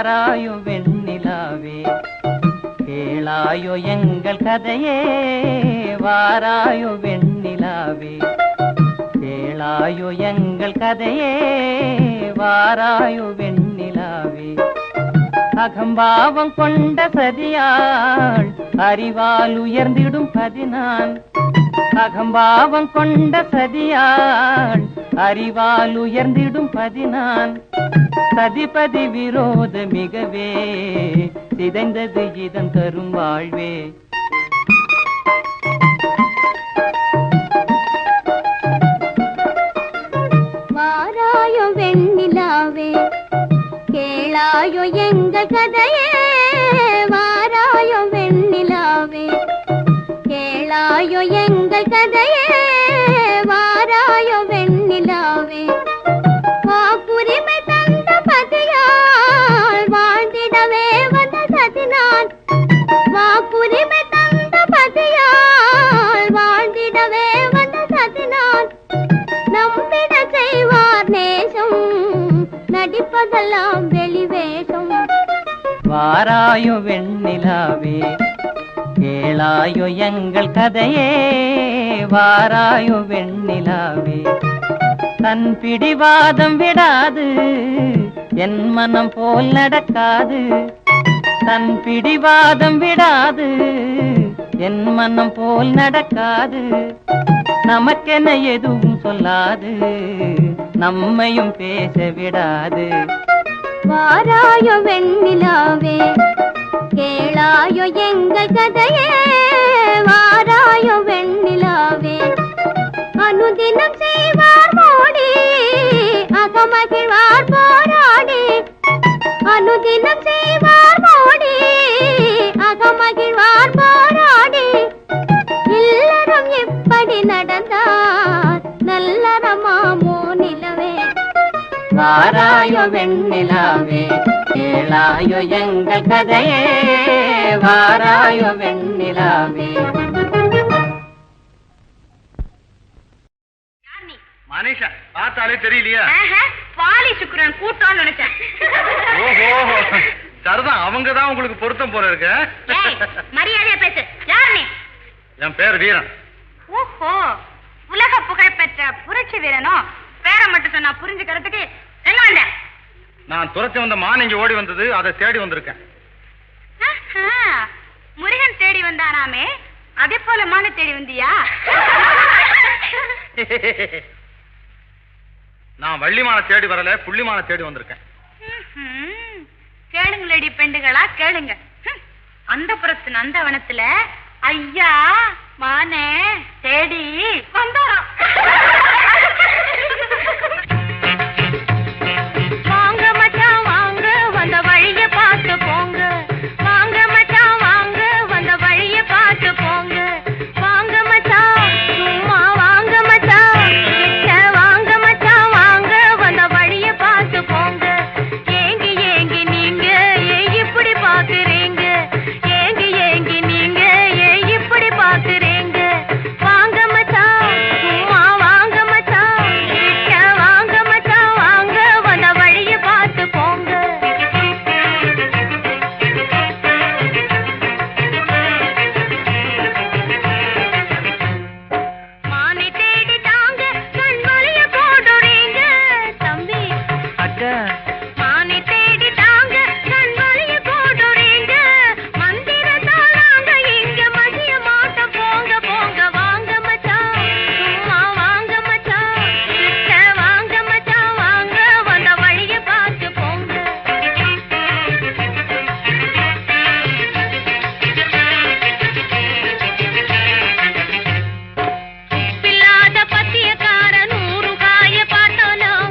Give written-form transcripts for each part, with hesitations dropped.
வாராயோ வெண்ணிலாவே கேளாயோ எங்கள் கதையே வாராயோ வெண்ணிலாவே கேளாயோ எங்கள் கதையே வாராயோ வெண்ணிலாவே அகம்பாவம் கொண்ட சதியாள் அறிவால் உயர்ந்திடும் பதினான் அகம்பாவம் கொண்ட சதியாள் அறிவால் உயர்ந்திடும் பதினான் சதிபதி விரோத மிகவே சிதைந்தது இதன் தரும் வாழ்வே வாராயோ வெண்ணிலாவே கேளாயோ எங்கள் கதையே வாராயோ வெண்ணிலாவே கேளாயோ எங்கள் கதையே வாராயோ வெண்ணிலாவே வாக்குரிமை தந்த பதியால் வாழ்ந்திடவே வந்த சதினான் வாக்குரிமை தந்த பதியால் வாழ்ந்திடவே வந்த சதினான் நம்பிட செய்வார் நேசம் நடிப்பதெல்லாம் வெளிவேஷம் வாராயோ வெண்ணிலாவே கேளாயோ எங்கள் கதையே வாராயோ வெண்ணிலாவே தன் பிடிவாதம் விடாது என் மனம் போல் நடக்காது தன் பிடிவாதம் விடாது என் மனம் போல் நடக்காது நமக்கென எதுவும் சொல்லாது நம்மையும் பேச விடாது வாராயோ வெண்ணிலாவே கேளாயோ எங்கள் கதையே வாராயோ வெண்ணிலாவே அனுதினம் செய்வார் மோடி அகமகிழ்வார் போராடி அனுதினம் செய்வார் மோடி அகமகிழ்வார் போராடி இல்லறம் எப்படி நடந்தார் நல்லறமாமோ நிலவே வாராயோ வெண்ணிலாவே கேளாயோ எங்கள் கதையே வாராயோ வெண்ணிலாவே மனிஷா பார்த்தாலே தெரியலையா பாலி சுக்கிரன் கூட்டம் நினைச்சேன் ஓஹோ சரிதான் அவங்கதான் உங்களுக்கு பொருத்தம் போல இருக்கு மரியாதையா பேசு யார் நீ என் பேர் வீரன் ஓஹோ உலக புகழ்பெற்ற புரட்சி வீரனோ பேரை மட்டும் சொன்னா புரிஞ்சுக்கிறதுக்கு எங்க வந்த நான் துரத்தி வந்த மான் இங்க ஓடி வந்தது அதை தேடி வந்திருக்கேன் முருகன் தேடி வந்தானாமே அதே போல மான தேடி வந்தியா நான் வள்ளிமான தேடி வரல புள்ளிமான தேடி வந்திருக்கேன் கேளுங்களேடி பெண்டுகளா கேளுங்க அந்த புறத்து நந்தவனத்துல ஐயா மானே தேடி வந்தாராம் வாங்க மச்சான் வாங்க வந்த வழிய பார்த்து போங்க வாங்க மச்சான் வாங்க வந்த வழிய பார்த்து போங்க வாங்க மச்சான் சும்மா வாங்க மச்சான் கிட்ட வாங்க மச்சான் வாங்க வந்த வழிய பார்த்து போங்க ஏங்கி ஏங்கி நீங்க இப்படி பாக்குறீங்க ஏங்கி ஏங்கி நீங்க இப்படி பாக்குறீங்க வாங்க மச்சான் சும்மா வாங்க மச்சான் கிட்ட வாங்க மச்சான் வாங்க வந்த வழிய பார்த்து போங்க மானை தேடி தாங்க கண்மலைய போடுறீங்க தம்பி அக்கா மானை தேடி தாங்க கண்மலைய போடுறீங்க மந்திரத்தால் நாங்க இங்க மதிய மாட்டோம் போங்க போங்க வாங்க மச்சான் சும்மா வாங்க மச்சான் கிட்ட வாங்க மச்சான் வாங்க வந்த வழிய பார்த்து போங்க பில்லாத பத்தியக்கார 100 காய பாட்டாலும்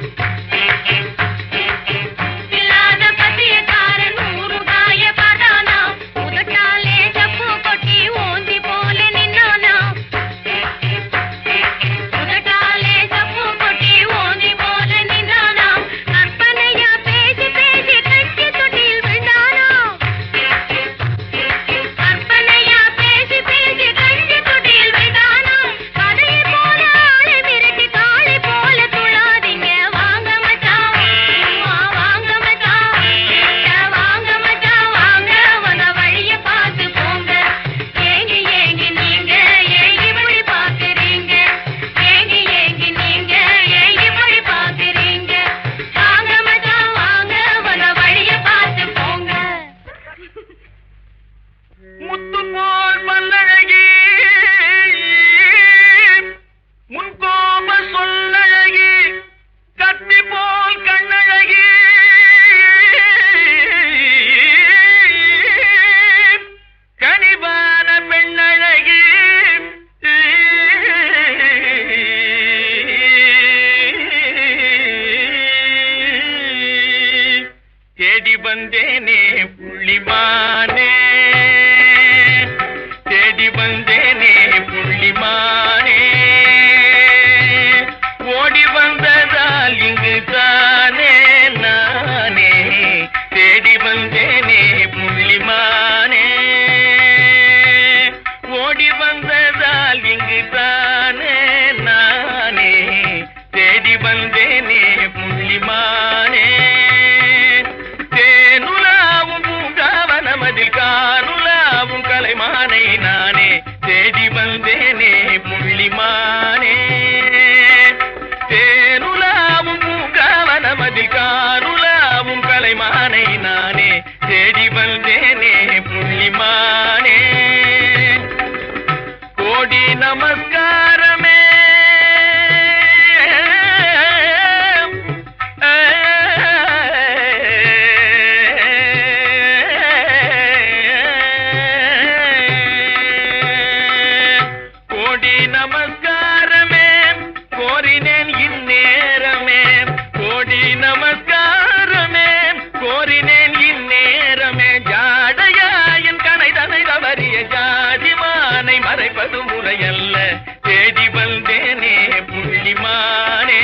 வந்தேனே புள்ளிமானே, தேடி வந்தேனே புள்ளிமானே, ஓடி வந்ததால் இங்கு தானே நானே, தேடி வந்தேனே புள்ளிமானே, ஓடி வந்ததால் இங்கு தானே நானே, தேடி வந்தேனே புள்ளிமானே, தேனுலாவும் பூங்காவனமதில் கானுலாவும் கலைமானை நானே, தேடி வந்தேனே புள்ளிமானே, தேனுலாவும் பூங்காவனமதில் கானுலாவும் கலைமானை நானே, தேடி வந்தேனே புள்ளிமானே, கோடி நமஸ்காரமே, கோடி நமஸ்காரமே, கோரினேன் இந்நேரமே, கோடி நமஸ்காரமே, கோரினேன் இந்நேரமே, ஜாடையா என் கனைதனை தவறிய ஜாதிமானை மறைப்பது முறையல்ல, தேடி வந்தேனே புள்ளிமானே,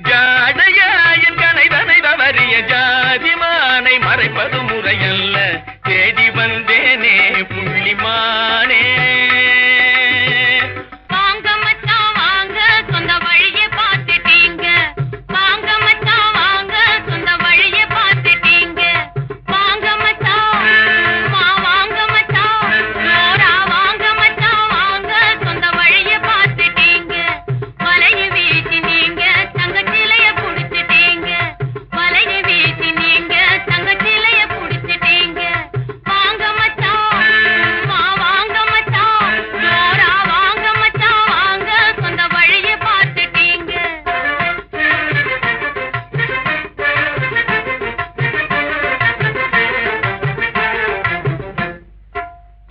ஜாடையா என் கனைதனை தவறிய ஜாதிமானை மறைப்பது முறையல்ல, தேடி வந்தேனே புள்ளிமானே. வாங்க மச்சான் வாங்க, சொந்த வழியை பார்த்துட்டீங்க, வாங்க மச்சான் வாங்க, சொந்த வழியை பார்த்துட்டீங்க, வாங்க மச்சான் வாங்க மச்சான், ஜோரா வாங்க மச்சான் வாங்க, சொந்த வழியை பார்த்துட்டீங்க, வலையை வீசினீங்க, தங்கச்சிலைய புடிச்சிட்டீங்க, வலையை வீசினீங்க, தங்கச்சிலைய புடிச்சிட்டீங்க, வாங்க மச்சான் வாங்க மச்சான், ஜோரா வாங்க மச்சான் வாங்க, சொந்த வழியை பார்த்துட்டீங்க.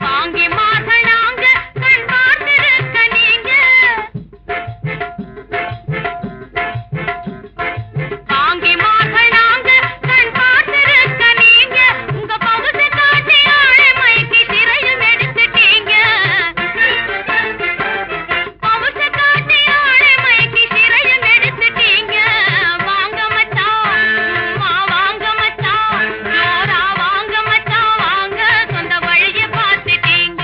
வாங்கி மாசனாங்க, கண் பார்த்திருக்க நீங்க, வாங்கி மாசனாங்க, கண் பார்த்திருக்க நீங்க, உங்க பகுதி காட்டி ஆளை மயக்கி சிறையும் எடுத்துட்டீங்க, பகுதி காட்டி ஆளை மயக்கி சிறையும் எடுத்துட்டீங்க, வாங்க மச்சான் வாங்க மச்சான், ஜோரா வாங்க மச்சான் வாங்க, சொந்த வழியை பார்த்துட்டீங்க.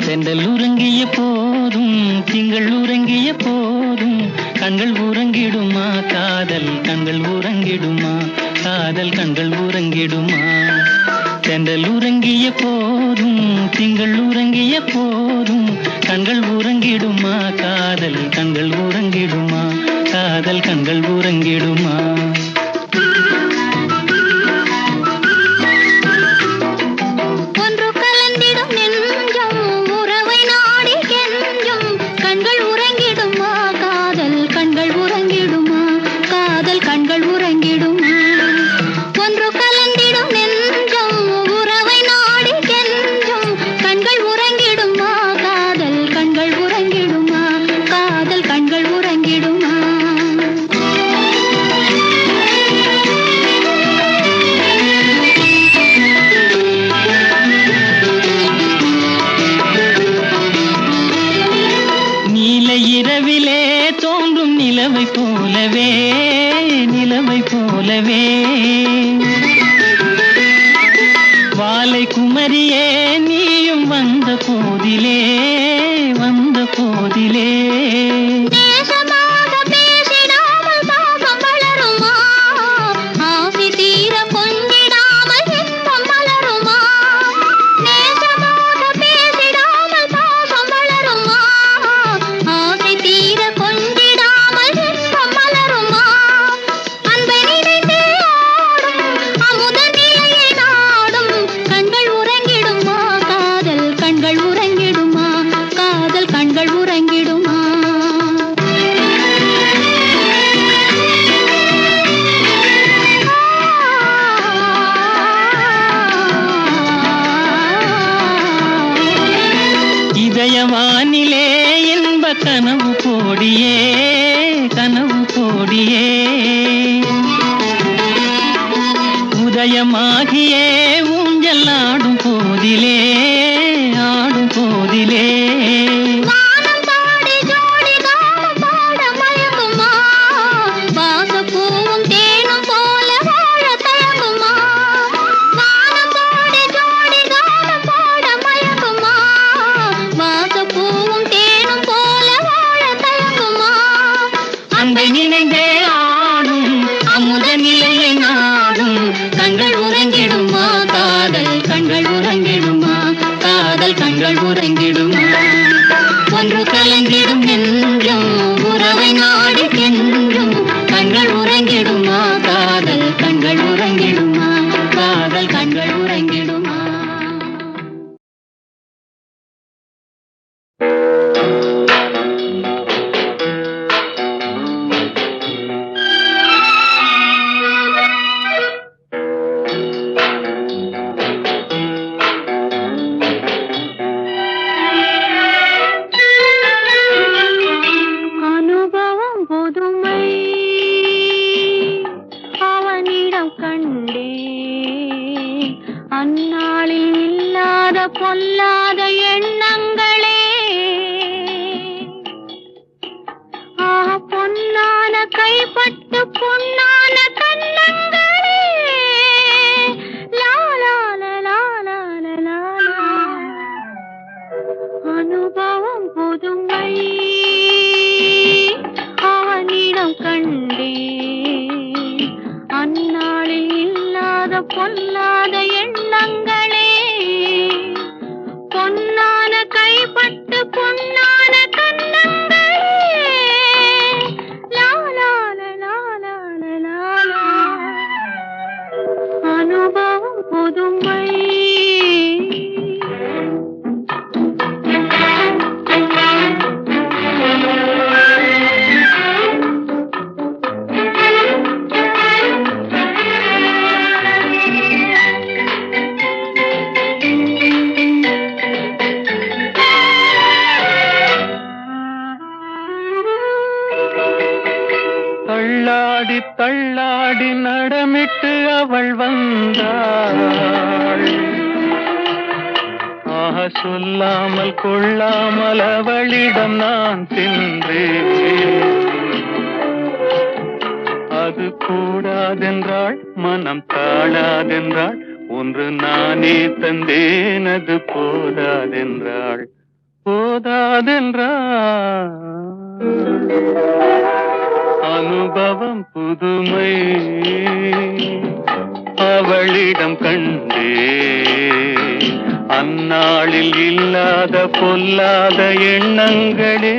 தென்றல் உறங்கிய போதும் திங்கள் உறங்கிய போதும் கண்கள் உறங்கிடுமா காதல் கண்கள் உறங்கிடுமா காதல் கண்கள் உறங்கிடுமா தென்றல் உறங்கிய போதும் திங்கள் உறங்கிய போதும் கண்கள் உறங்கிடுமா காதல் கண்கள் உறங்கிடுமா காதல் கண்கள் உறங்கிடுமா ஒன்று கலந்திடும் நெஞ்சம் உறவை நாடி கெஞ்சும் கண்கள் உறங்கிடுமா காதல் கண்கள் உறங்கிடுமா காதல் கண்கள் உறங்கிடுமா ஒன்று கலந்திடும் நெஞ்சம் உறவை நாடி கெஞ்சும் கண்கள் உறங்கிடுமா காதல் கண்கள் உறங்கிடுமா காதல் கண்கள் உறங்கிடுமா நீல இரவிலே தோன்றும் நிலவை போலவே நிலவை போலவே வாலை குமரியே நீயும் வந்த போதிலே வந்த போதிலே நேசமாக பேசிடாமல் பாசம் வளருமா ஆசை தீர கொஞ்சிடாமல் இன்பம் மலருமா நேசமாக பேசிடாமல் பாசம் வளருமா ஆசை தீர கொஞ்சிடாமல் இன்பம் மலருமா அன்பை நினைத்தே ஆடும் அமுத நிலையை நாடும் கண்கள் உறங்கிடுமா காதல் கண்கள் இதயவானிலே இன்ப கனவு கோடியே கனவு கோடியே உதயமாகியே ஊஞ்சல் ஆடும் போதிலே ஆடும் போதிலே கண்கள் உறங்கிடுமா ஒன்று கலங்கிடும் என்றும் உறவை நாடி என்றும் கண்கள் உறங்கிடுமா காதல் கண்கள் உறங்கிடுமா காதல் கண்கள் உறங்கிடுமா அந்நாளில் இல்லாத பொல்லாத எண்ணங்களே பொன்னான கைப்பட்டு பொன்னான கண்ணங்களே அனுபவம் புதுமை அவனிடம் கண்டே அந்நாளில் இல்லாத பொல்லாத எண்ணங்களே பொன்னான கைப்பட்டு பொன்னான கண்ணங்களே அனுபவம் புதுமை தள்ளாடி தள்ளாடி நடமிட்டு அவள் வந்தாள் சொல்லாமல் கொள்ளாமல் அவளிடம் நான் சென்றேன் அது கூடாதென்றாள் மனம் தாழாதென்றாள் ஒன்று நானே தந்தேன் அது போதாதென்றாள் போதாதென்றாள் அனுபவம் புதுமை அவளிடம் கண்டே அந்நாளில் இல்லாத பொல்லாத எண்ணங்களே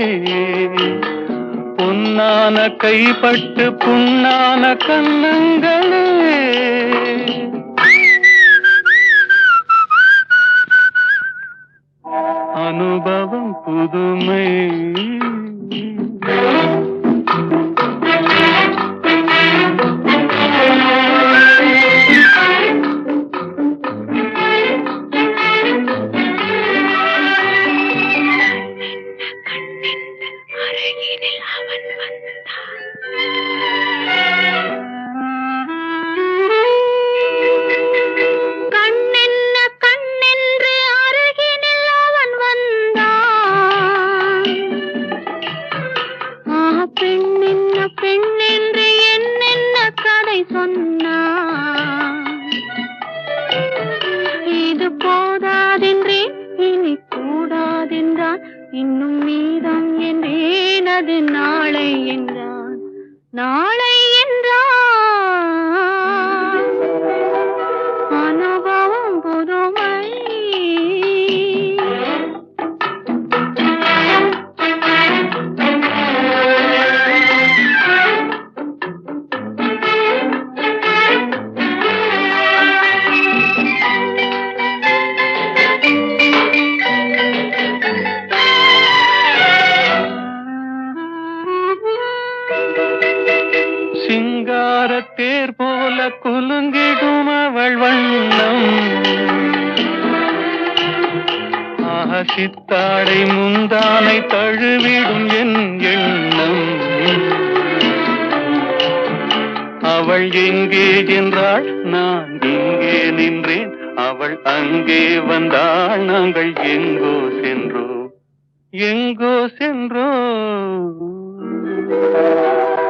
பொன்னான கைப்பட்டு புண்ணான கண்ணங்களே அனுபவம் புதுமை இன்னும் மீதம் என்றேன் அது நாளை என்றான் நாளை என்றான் அனுபவம் புதுமை சித்தாடை முந்தானை தழுவிடும் என் எண்ணம். அவள் எங்கே என்றாள், நான் இங்கே நின்றேன். அவள் அங்கே வந்தாள், நாங்கள் எங்கோ சென்றோம், எங்கோ சென்றோம்.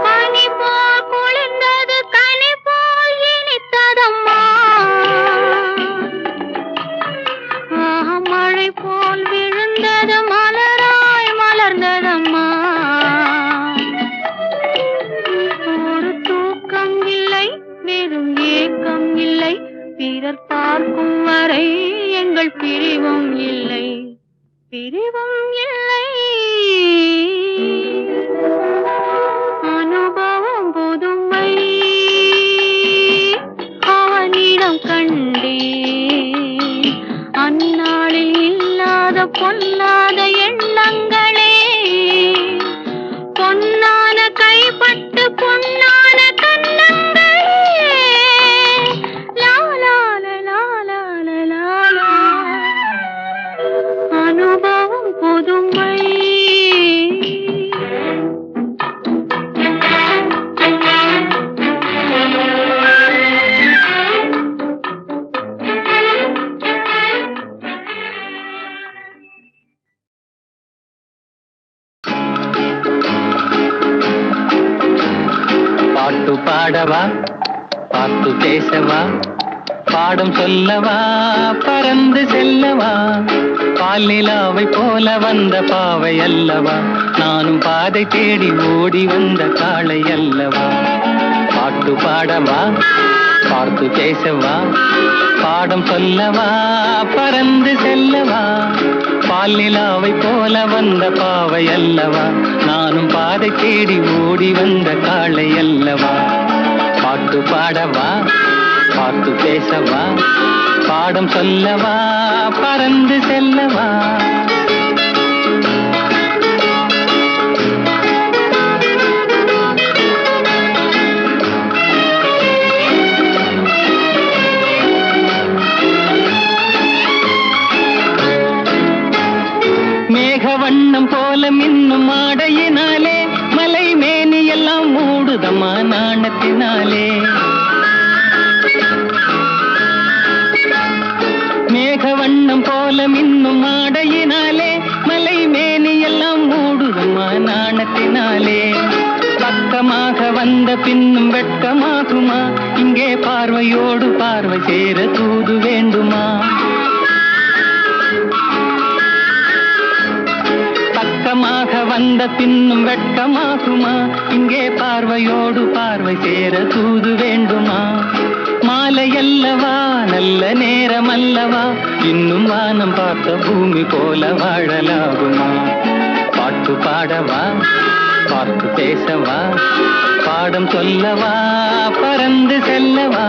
பனி போல் குளிர்ந்தது, கனி போல் இனித்ததம்மா. மழை போல் விழுந்தது, மலராய் மலர்ந்ததம்மா. ஒரு தூக்கம் இல்லை, வெறும் ஏக்கம் இல்லை. பிறர் பார்க்கும் வரை எங்கள் பிரிவும் இல்லை, பிரிவும் இல்லை. அனுபவம் புதுமை, அவனிடம் கண்டே. அந்நாளில் இல்லாத பொல்லாத எண்ணங்களே. பொன்னான கைப்பட்டு பொன்னான கண்ணங்களே. லாலால லாலால லாலா. அனுபவம் புதுமை. பாட்டு பாடவா, பாட்டு பேசவா, பாடம் சொல்லவா, பறந்து செல்லவா. பாலிலாவை போல வந்த பாவை அல்லவா, நானும் பாதை தேடி ஓடி வந்த காளை அல்லவா. பாட்டு பாடவா, பாட்டு பேசவா, பாடம் சொல்லவா, பறந்து செல்லவா. பாலிலாவை போல வந்த பாவை அல்லவா, நானும் பாதை தேடி ஓடி வந்த காளை அல்லவா. பாட்டு பாடவா, பாட்டு பேசவா, பாடம் சொல்லவா, பறந்து செல்லவா. மேகவண்ணம் போல மின்னும் ஆடையினாலே மலை மேனி எல்லாம் மூடுதம்மா நாணத்தினாலே. மேகவண்ணம் போல மின்னும் ஆடையினாலே மலை மேனி எல்லாம் மூடுதம்மா நாணத்தினாலே. பக்கமாக வந்த பின்னும் வெட்கமாகுமா, இங்கே பார்வையோடு பார்வை சேர தூது வேண்டுமா. பக்கமாக வந்த பின்னும் வெட்கமாகுமா, இங்கே பார்வையோடு பார்வை சேர தூது வேண்டுமா. மாலை அல்லவா, நல்ல நேரம் அல்லவா, இன்னும் வானம் பார்த்த பூமி போல வாழலாகுமா. பாட்டு பாடவா, பாட்டு பேசவா, பாடம் சொல்லவா, பறந்து செல்லவா.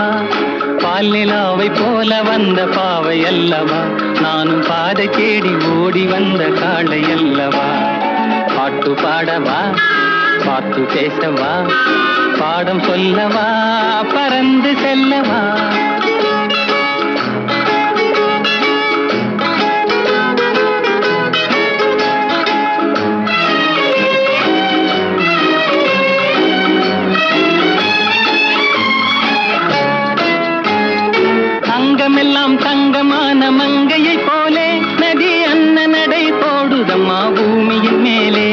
பால்நிலாவை போல வந்த பாவை அல்லவா, நானும் பாதை தேடி ஓடி வந்த காளை அல்லவா. பாட்டு பாடவா, பாட்டு பேசவா, பாடம் சொல்லவா, பறந்து செல்லவா. அங்கமெல்லாம் தங்கமான மங்கையை போலே நதி அன்ன நடை போடுதம்மா பூமியின் மேலே.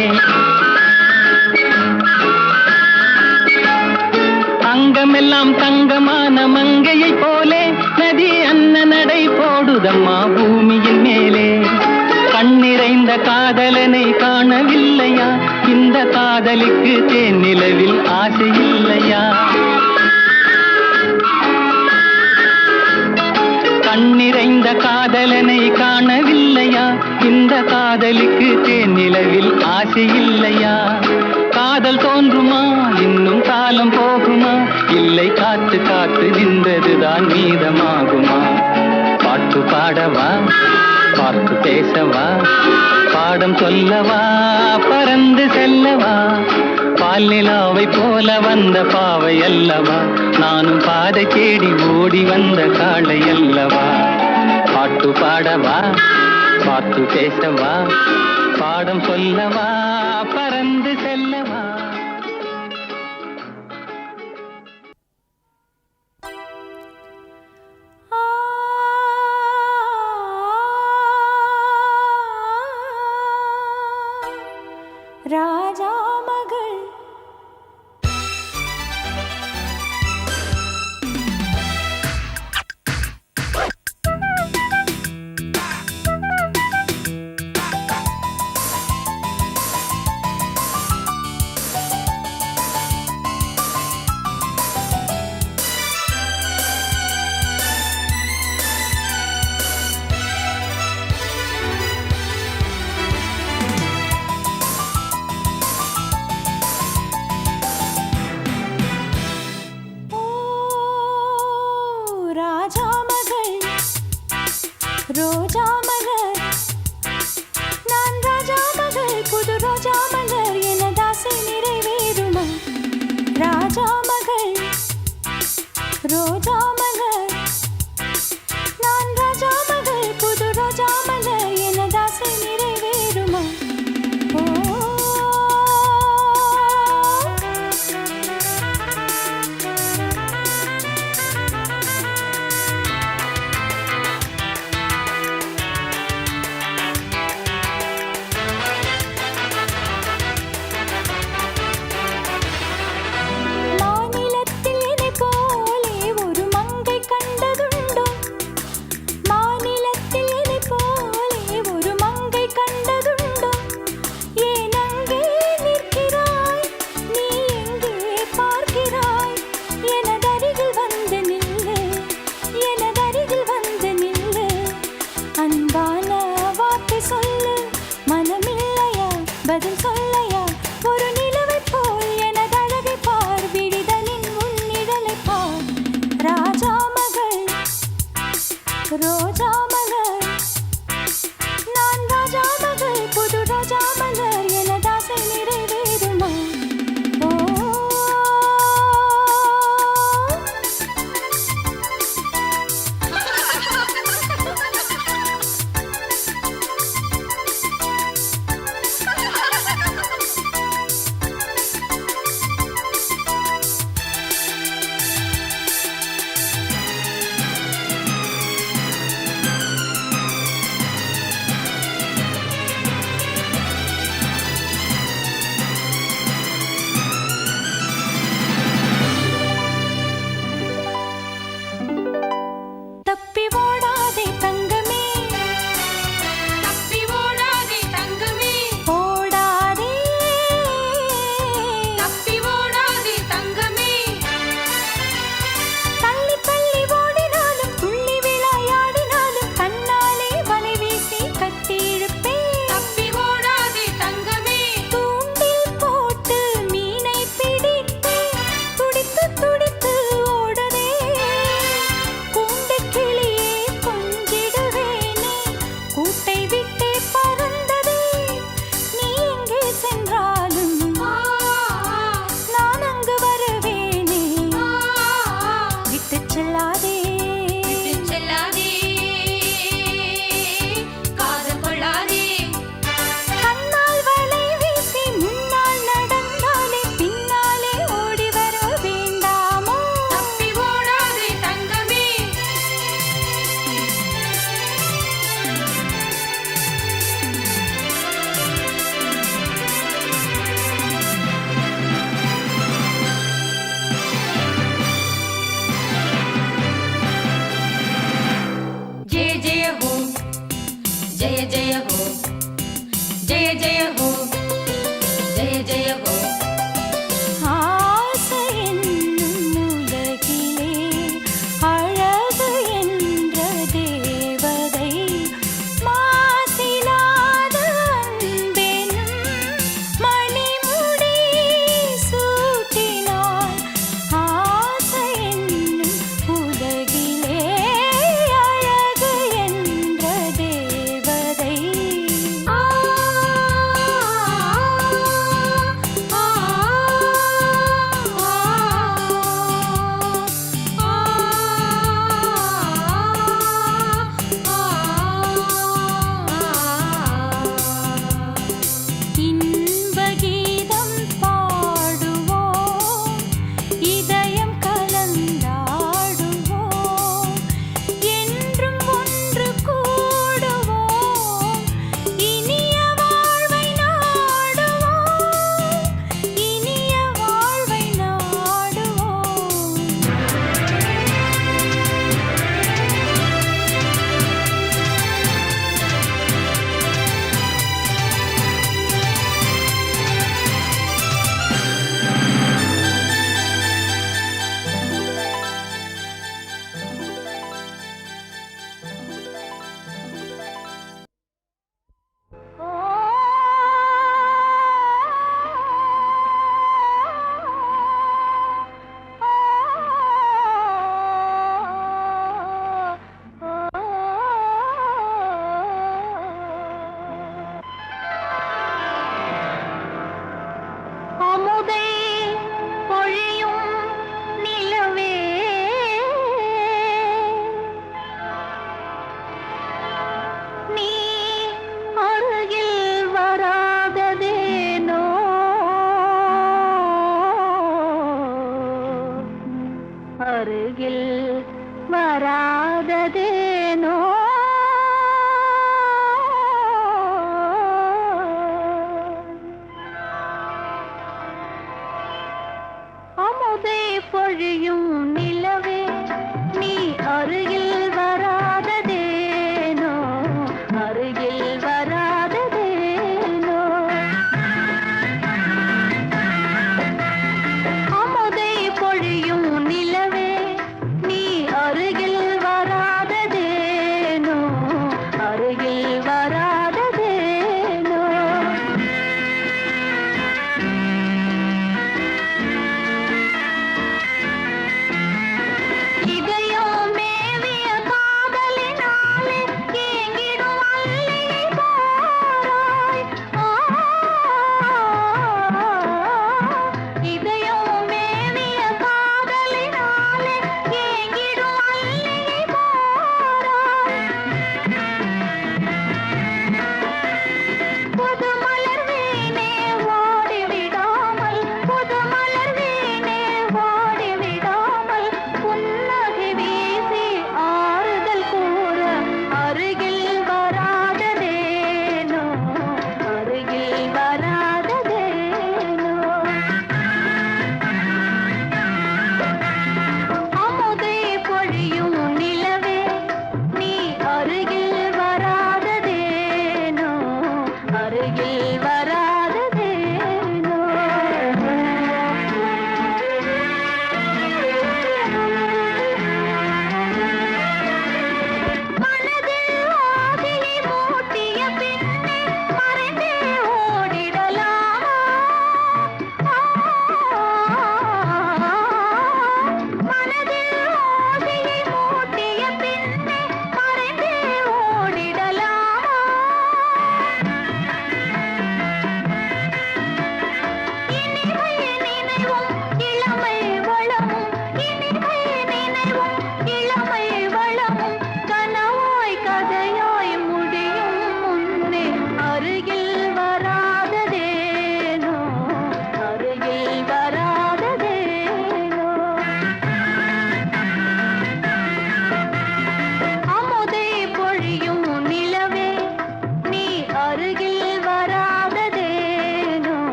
அங்கமெல்லாம் தங்கமான மங்கையை போலே நதி அன்ன நடை போடுதம்மா பூமியின் மேலே. கண்ணிறைந்த காதலனை காணவில்லையா, இந்த காதலுக்கு தேனிலவில் ஆசை இல்லையா. கண்ணிறைந்த காதலனை காணவில்லையா, இந்த காதலுக்கு தேனிலவில் ஆசை இல்லையா. காதல் தோன்றுமா, இன்னும் காலம் போகுமா, இல்லை காத்து காத்து நின்றதுதான் மீதமாகுமா. பாட்டு பாடவா, பாட்டு பேசவா, பாடம் சொல்லவா, பறந்து செல்லவா. பால்நிலாவை போல வந்த பாவை அல்லவா, நானும் பாதை தேடி ஓடி வந்த காளை அல்லவா. பாட்டு பாடவா, பார்த்து பேசவா, பாடம் சொல்லவா, பறந்து செல்லவா. ராஜா மகள் ரோஜா மலர், நான் ராஜா மகள், புது ரோஜா மலர், எனதாசை நிறைவேறுமா? ராஜா மகள், ரோஜா மலர், நான் ராஜா மகள், புது ரோஜா மலர், எனதாசை நிறைவேறுமா? பதில் சொல்லையா? ஒரு நிலவை போல் எனது அழகை பார், விழிதலின் உன்னிடலை பார். ராஜா மகள், ரோஜா மலர், நான் ராஜா மகள், புது ரோஜா மலர், எனதாசை நிறைவேறுமா?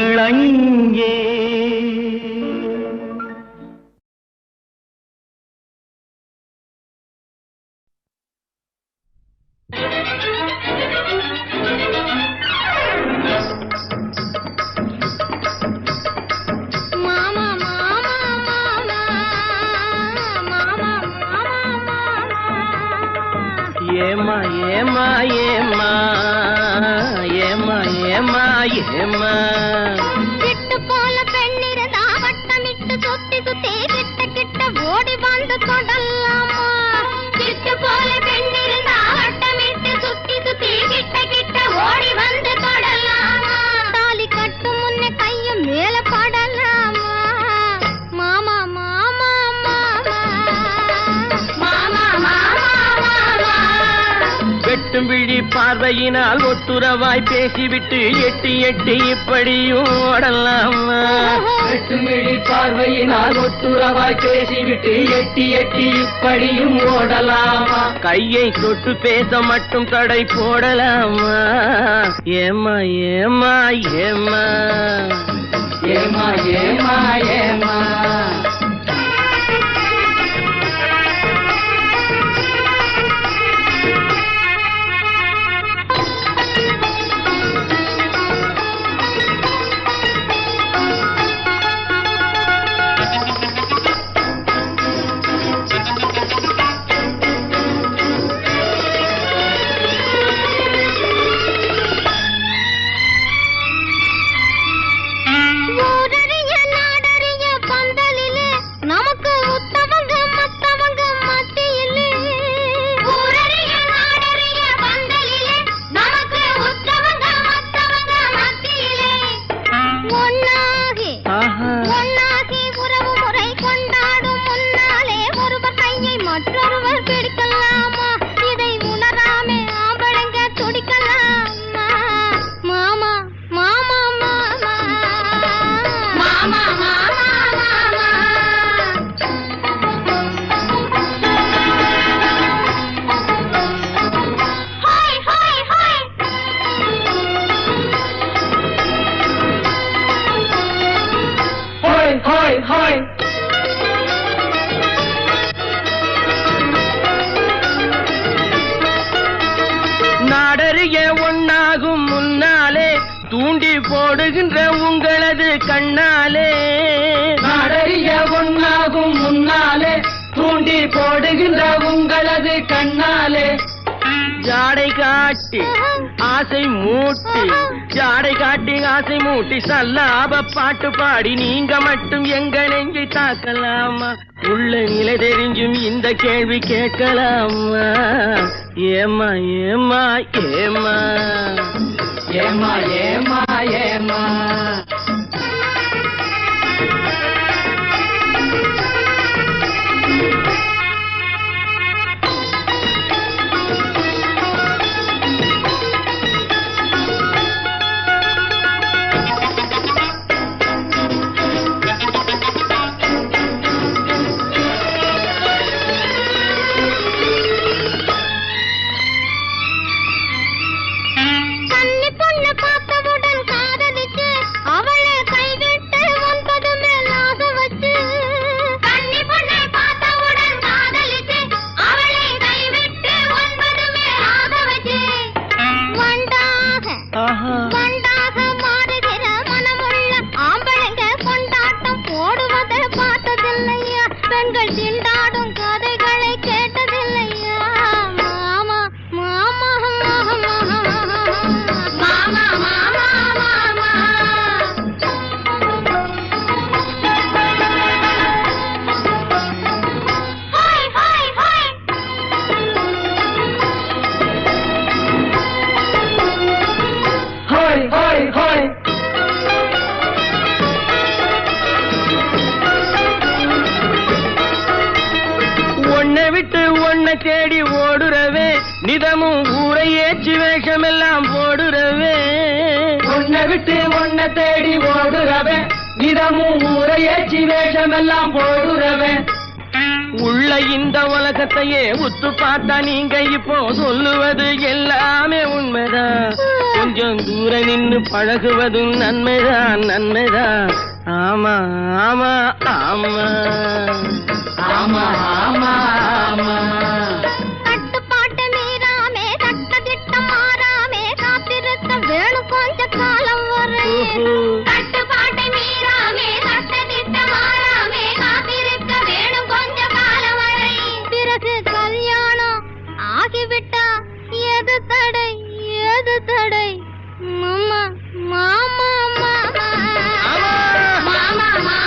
அவள் அங்கே. ஏமா ஏமா ஏமா ஏமா ஏமா ஏமா சிட்டு போல பெண்ணிருந்தா வட்டமிட்டு சுத்தி சுத்தி கிட்ட கிட்ட ஓடி வந்து தொடலாமா. சிட்டு போல பெண்ணிருந்தா வட்டமிட்டு சுத்தி சுத்தி கிட்ட கிட்ட ஓடி வந்து தொடலாமா. தாலி கட்டும் முன்ன கையும் மேல படலாமா. மாமா மாமா மாமா மாமா மாமா. வெட்டும் விழி பார்வையினால் ஒட்டுறவாய் பேசிவிட்டு எட்டி எட்டி இப்படியும் ஓடலாமா. வெட்டும் விழி பார்வையினால் ஒட்டுறவாய் பேசிவிட்டு எட்டி எட்டி இப்படியும் ஓடலாமா. கையை தொட்டு பேச மட்டும் தடை போடலாமா. ஏமா ஏமா ஏமா ஏமா ஏமா ஏமா. நாடறிய ஒன்னாகும் முன்னாலே தூண்டி போடுகின்ற உங்களது கண்ணாலே. நாடறிய ஒன்னாகும் முன்னாலே தூண்டி போடுகின்ற உங்களது கண்ணாலே. ஜாடை காட்டி ஆசை மூட்டி ஜாடை காட்டி ஆசை மூட்டி சல்லாப பாட்டு பாடி நீங்க மட்டும் எங்க நெஞ்சை தாக்கலாமா. உள்ள நிலை தெரிஞ்சும் இந்த கேள்வி கேட்கலாமா. ஏமா ஏமா ஏமா ஏமா ஏமா ஏமா. தேடி ஓடுறவே நிதமும் ஊரை ஏற்றி வேஷமெல்லாம் போடுறவே. உன்னை விட்டு உன்னை தேடி ஓடுறவே நிதமும் ஊரை ஏற்றி வேஷமெல்லாம் போடுறவே. உள்ள இந்த உலகத்தையே உத்து பார்த்தா நீங்க இப்போ சொல்லுவது எல்லாமே உண்மைதான். கொஞ்சம் தூரம் நின்னு பழகுவதும் நன்மைதான் நன்மைதான். ஆமா ஆமா ஆமா ஆமா ஆமா ஆமா. கட்டுப்பாட்டை மீறாமே சட்ட திட்டம் மாறாமே காத்திருக்க வேணும் கொஞ்ச காலம் வரை. கட்டுப்பாட்டை மீறாமே சட்ட திட்டம் மாறாமே காத்திருக்க வேணும் கொஞ்ச காலம் வரை. பிறகு கல்யாணம் ஆகிவிட்டா எது தடை எது தடை? மாமா மாமா மாமா மாமா மாமா மாமா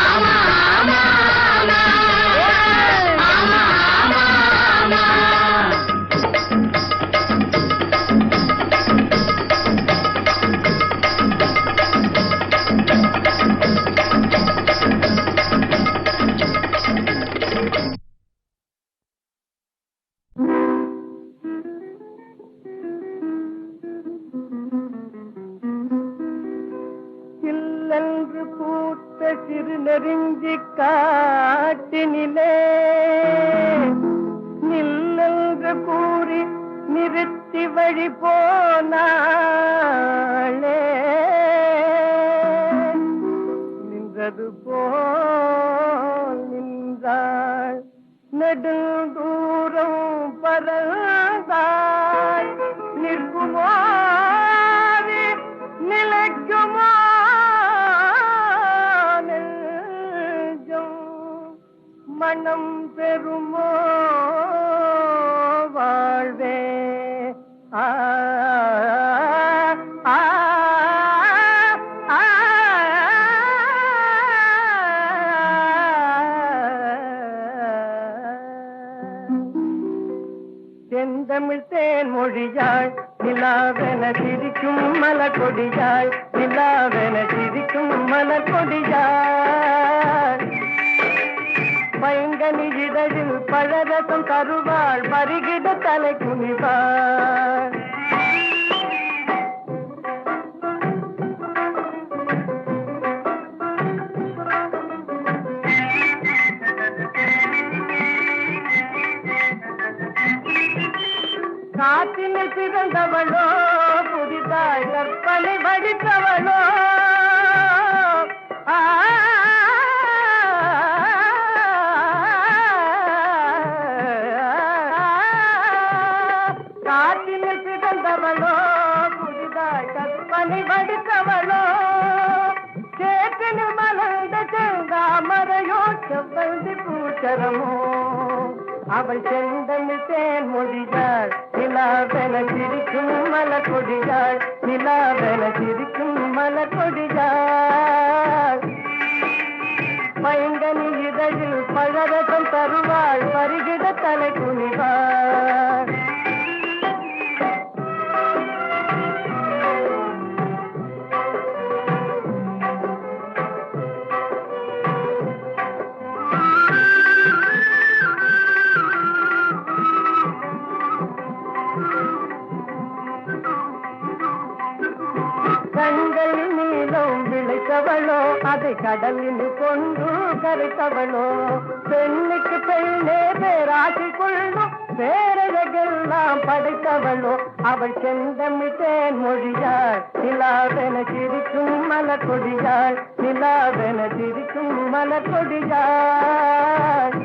ஆமா ஆமா ஆமா ஆமா ஆமா. சில்லென்று பூத்த சிறு நெருங்கி காட்டினிலே நில்லென்று கூறி நிறுத்தி வழி போனாளே. நின்றது போல் நின்றாள் நெடுந்தூரம் பறந்தாள். நிற்குமோ நிலைக்குமோ நெஞ்சம் மனம் பெறுமோ வாழ்வே. ஆ ஆ ஆ செந்தமிழ் தேன் மொழியாள் நிலாவென சிரிக்கும் மலர் கொடியாள். நிலாவென சிரிக்கும் மலர் கொடியாள். பைங்கனி இதழில் பழரசம் தருவாள் பருகிட தலை குனிவாள். காற்றினில் பிறந்தவளோ புதிதாய் கற்பனை வடித்தவளோ. காற்றினில் பிறந்தவளோ புதிதாய் கற்பனை வடித்தவளோ. சேற்றினில் மலர்ந்த செந்தாமரையோ செவ்வந்தி பூச்சரமோ. அவள் செந்தமிழ் தேன் மொழியாள் நிலாவென சிரிக்கும் மலர் கொடியாள். நிலாவென சிரிக்கும் மலர் கொடியாள். பைங்கனி இதழில் பழரசம் தருவாள் பருகிட தலை குனிவாள். கண்கள் நீளம் விளைத்தவளோ அதை கடலில் கொண்டு கரைத்தவளோ. பெண்ணுக்கு பெண்ணே பேராட்சி கொள்ளும் பேரழகெல்லாம் படைத்தவளோ. அவள் செந்தமிழ் தேன் மொழியாள் நிலாவென சிரிக்கும் மலர் கொடியாள். நிலாவென சிரிக்கும் மலர் கொடியாள்.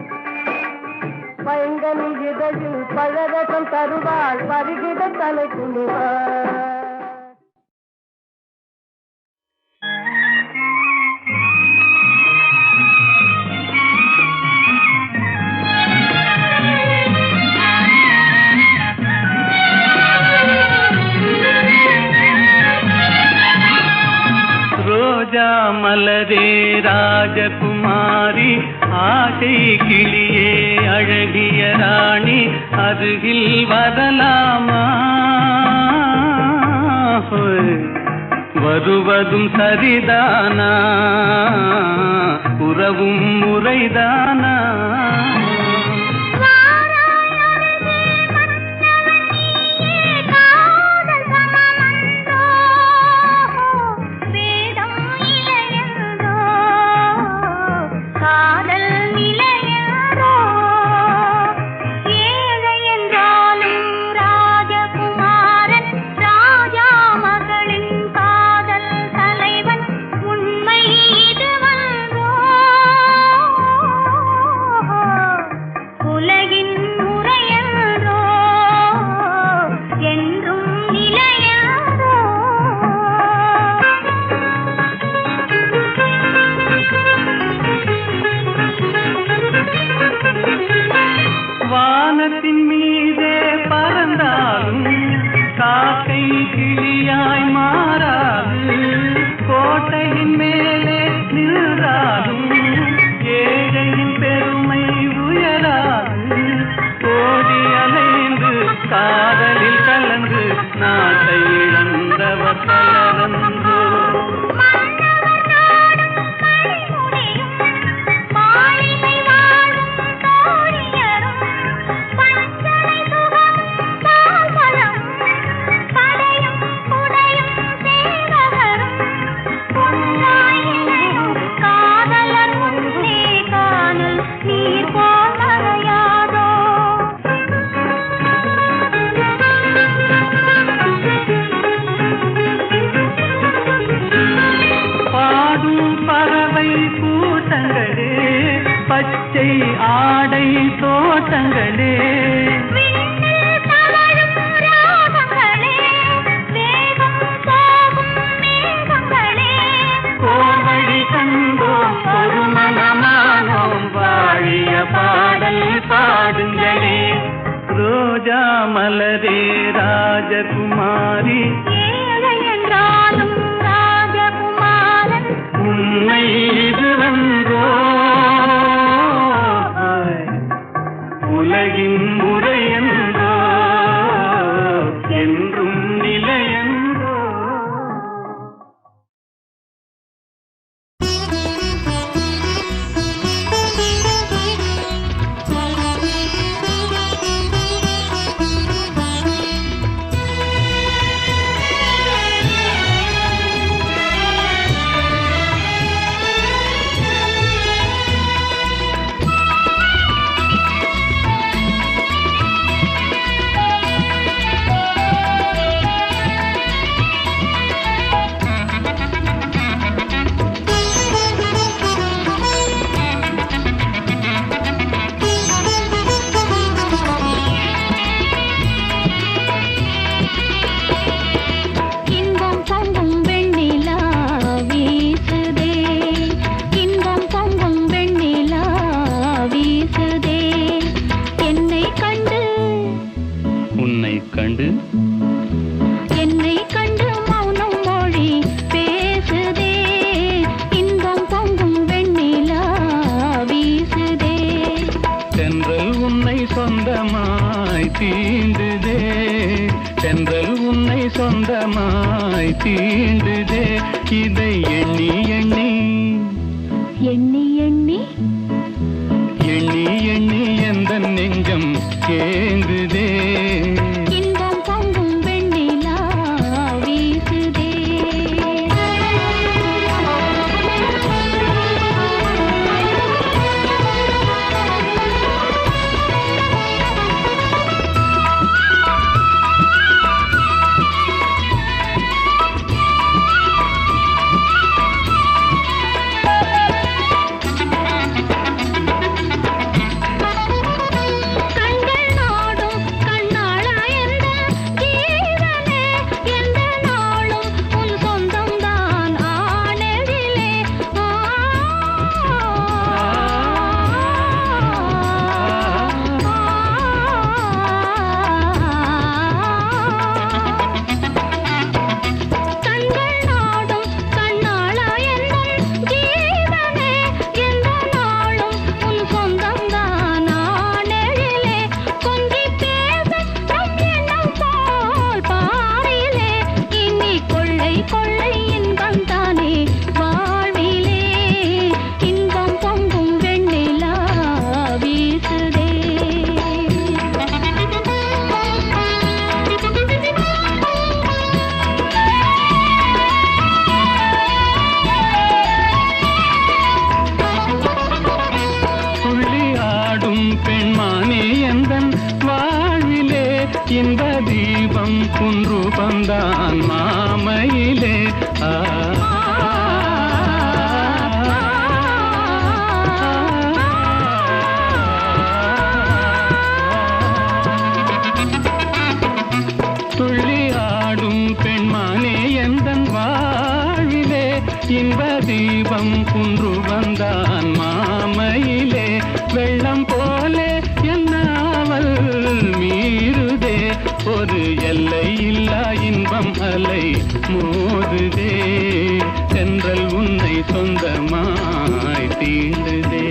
பைங்கனி இதழில் பழரசம் தருவாள் பருகிட தலை குனிவாள். ரோஜா மலரே ராஜகுமாரி ஆசை கிளியே அழகிய ராணி அருகில் வரலாமா? வருவதும் சரிதானா உறவும் முறைதானா? கா பச்சை ஆடை தோட்டங்களே விண்ணில் தவழும் ராகங்களே, வேகம் போகும் மேகங்களே, கோவழி கண்டோம் ஒரு மனமானோம் வாழிய பாடல் பாடுங்களே. ரோஜா மலரே ராஜகுமாரி, ஏழை என்றாலும் ராஜகுமாரன், உன்னை இது வந்தோ உலகின் முறையென்றோ என்றும் நிலையென்றோ. இன்பம் பொங்கும் வெண்ணிலா வீசுதே, இன்பம் பொங்கும் வெண்ணிலா வீசுதே, என்னை கண்டு உன்னை கண்டு என்னை கண்டு மௌனம் மொழி பேசுதே, இன்பம் பொங்கும் வெண்ணிலா வீசுதே. தென்றல் உன்னை சொந்தமாய் தீண்டுதே, தென்றல் உன்னை சொந்தமாய் தீண்டுதே. இதை எண்ணி எண்ணி எண்ணி எண்ணி எண்ணி எண்ணி எந்த நெஞ்சம் ஏங்குதே. இன்பம் பொங்கும் வெண்ணிலா வீசுதே. கண்கள் நாடும் கண்ணாளா என்ற ஜீவனே, எந்த நாளும் உன் சொந்தம்தான் ஆனதிலே. கண்கள் நாடும் கண்ணாளா என்ற ஜீவனே, எந்த நாளும் உன் சொந்தம்தான் ஆனதிலே. கொஞ்சி பேச நம் எண்ணம் போல் பாரிலே, இனி கொள்ளை கொள்ளை இன்பம் தானே வாழ்விலே. இன்பம் பொங்கும் வெண்ணிலா வீசுதே. துள்ளி ஆடும் பெண்மானே எந்தன் வாழ்விலே, இந்த தீபம் குன்று பந்தான் மாமையிலே. துள்ளி ஆடும் பெண்மானே எந்தன் வாழ்விலே, இன்ப தீபம் குன்று வந்தான் மாமையிலே. வெள்ளம் போலே என்னாவல் மீறுதே, ஒரு எல்லை இல்லா இன்பம் அலை மோதுதே. தென்றல் உன்னை சொந்தமாய் தீண்டுதே.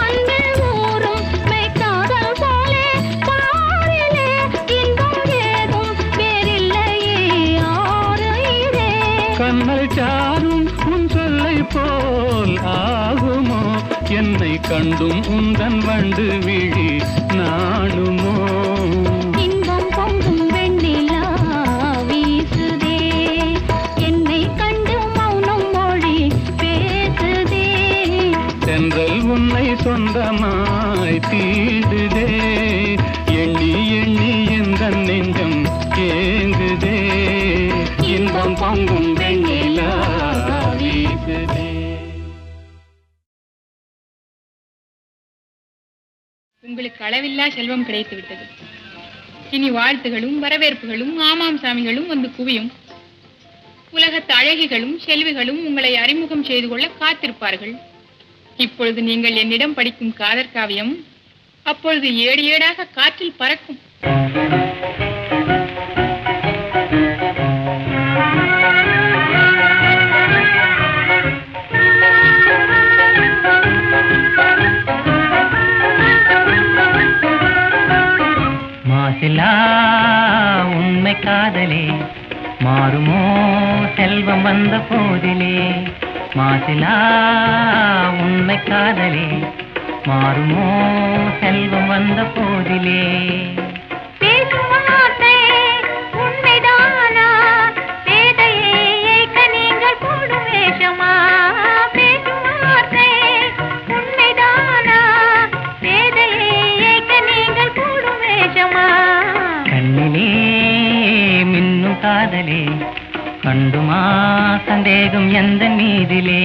அன்பில் ஊறும் மெய்க்காதல் போலே பாரிலே, இன்பம் ஏதும் வேறில்லையே ஆறுயிரே. கண்ணல் சாரும் உன் சொல்லை போல் ஆகுமோ, என்னை கண்டும் உந்தன் வண்டு விழி நாணுமோ. இன்பம் பொங்கும் வெண்ணிலா வீசுதே. இதமாய் தீண்டுதே, எண்ணி எண்ணி எந்த நெஞ்சம் ஏங்குதே, இன்பம் பொங்கும் வெண்ணிலா வீசுதே. உங்களுக்கு அளவில்லா செல்வம் கிடைத்து விட்டது. இனி வாழ்த்துகளும் வரவேற்புகளும் ஆமாம் சாமிகளும் வந்து குவியும். உலகத்து அழகிகளும் செல்விகளும் உங்களை அறிமுகம் செய்து கொள்ள காத்திருப்பார்கள். இப்பொழுது நீங்கள் என்னிடம் படிக்கும் காதற் காவியம் அப்பொழுது ஏடு ஏடாக காற்றில் பறக்கும். மாசிலா உண்மை காதலே மாறுமோ செல்வம் வந்த போதிலே, மாசிலா உண்மை காதலே மாறுமோ செல்வம் வந்த போதிலே. பேசும் வார்த்தை உண்மைதானா, பேதையை ஏய்க்க நீங்கள் போடும் வேஷமா? பேசும் வார்த்தை உண்மைதானா, பேதையை ஏய்க்க நீங்கள் போடும் வேஷமா? கண்ணிலே மின்னும் காதலே கண்டுமா சந்தேகம் எந்த மீதிலே.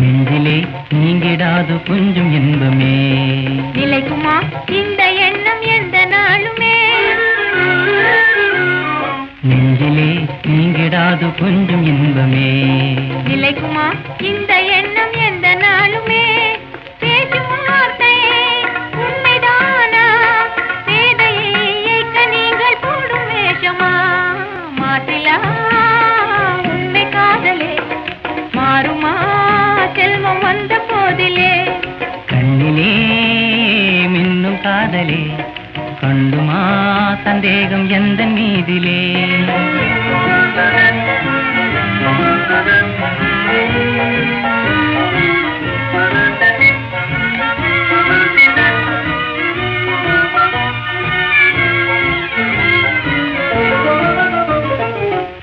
நெஞ்சிலே நீங்கிடாது கொஞ்சம் இன்பமே, நிலைக்குமா இந்த எண்ணம் எந்த நாளுமே? நெஞ்சிலே நீங்கிடாது கொஞ்சம் இன்பமே, நிலைக்குமா இந்த எண்ணம் எந்த நாளுமே? பேசும் வார்த்தை உண்மைதானா, பேதையை ஏய்க்க நீங்கள் போடும் வேஷமா? மாசிலா உண்மை காதலே மாறுமா செல்வம் வந்த போதிலே. கண்ணிலே மின்னும் காதலே கண்டுமா சந்தேகம் எந்த மீதிலே.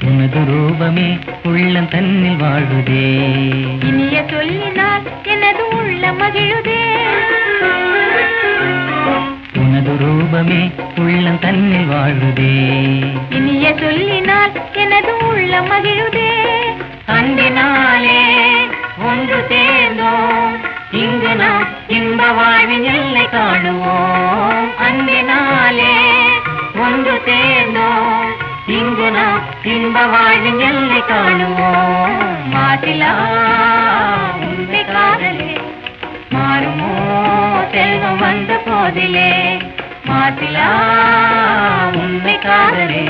உனது ரூபமே உள்ளம் தன்னில் வாழுதே, இனிய சொல்லினால் எனது உள்ள மகிழுதே. உனது ரூபமே உள்ளம் தன்னில் வாழுதே, இனிய சொல்லினால் எனது உள்ள மகிழுதே. அன்பினாலே ஒன்று சேர்ந்தோம் இங்கு நாம் இன்ப வாழ்வின் எல்லை காணுவோம். அன்பினாலே ஒன்று சேர்ந்தோம் இங்கு நாம் இன்ப வாழ்வின் எல்லை காணுவோம். மாசிலா உண்மை காதலே மாறுமோ செல்வம் வந்த போதிலே, மாசிலா உண்மை காதலே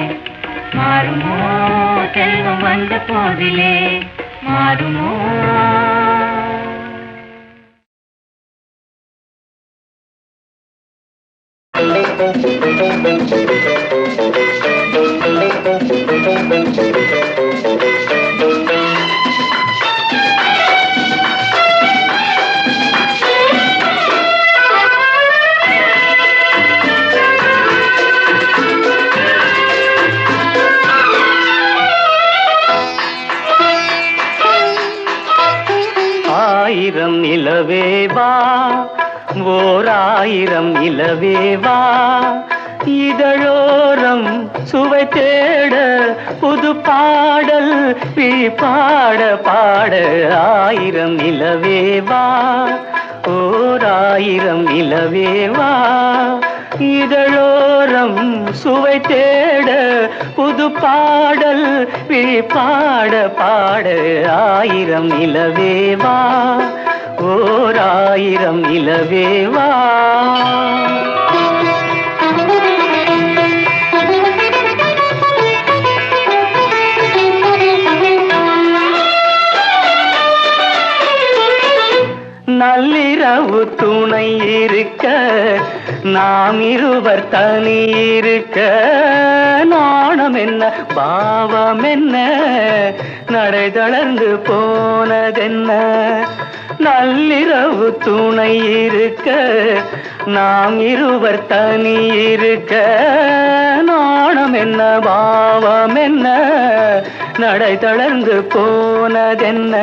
மாறுமோ செல்வம் வந்த போதிலே, மாறுமோ. ஆயிரம் நிலவேவா ஓராயிரம் நிலவேவா, இதழோரம் சுவை தேட புது பாடல் பாட பாட. ஆயிரம் நிலவேவா ஓராயிரம் நிலவேவா, இதழோரம் சுவை தேட புது பாடல் பாட பாட. ஆயிரம் நிலவேவா ஓராயிரம் நிலவேவா. நள்ளிரவு துணை இருக்க நாம் இருவர் தனி இருக்க, நாணம் என்ன பாவம் என்ன நடை தளர்ந்து போனதென்ன. நள்ளிரவு துணை இருக்க நாம் இருவர் தனி இருக்க நாணம் என்ன பாவம் என்ன நடை தளர்ந்து போனதென்ன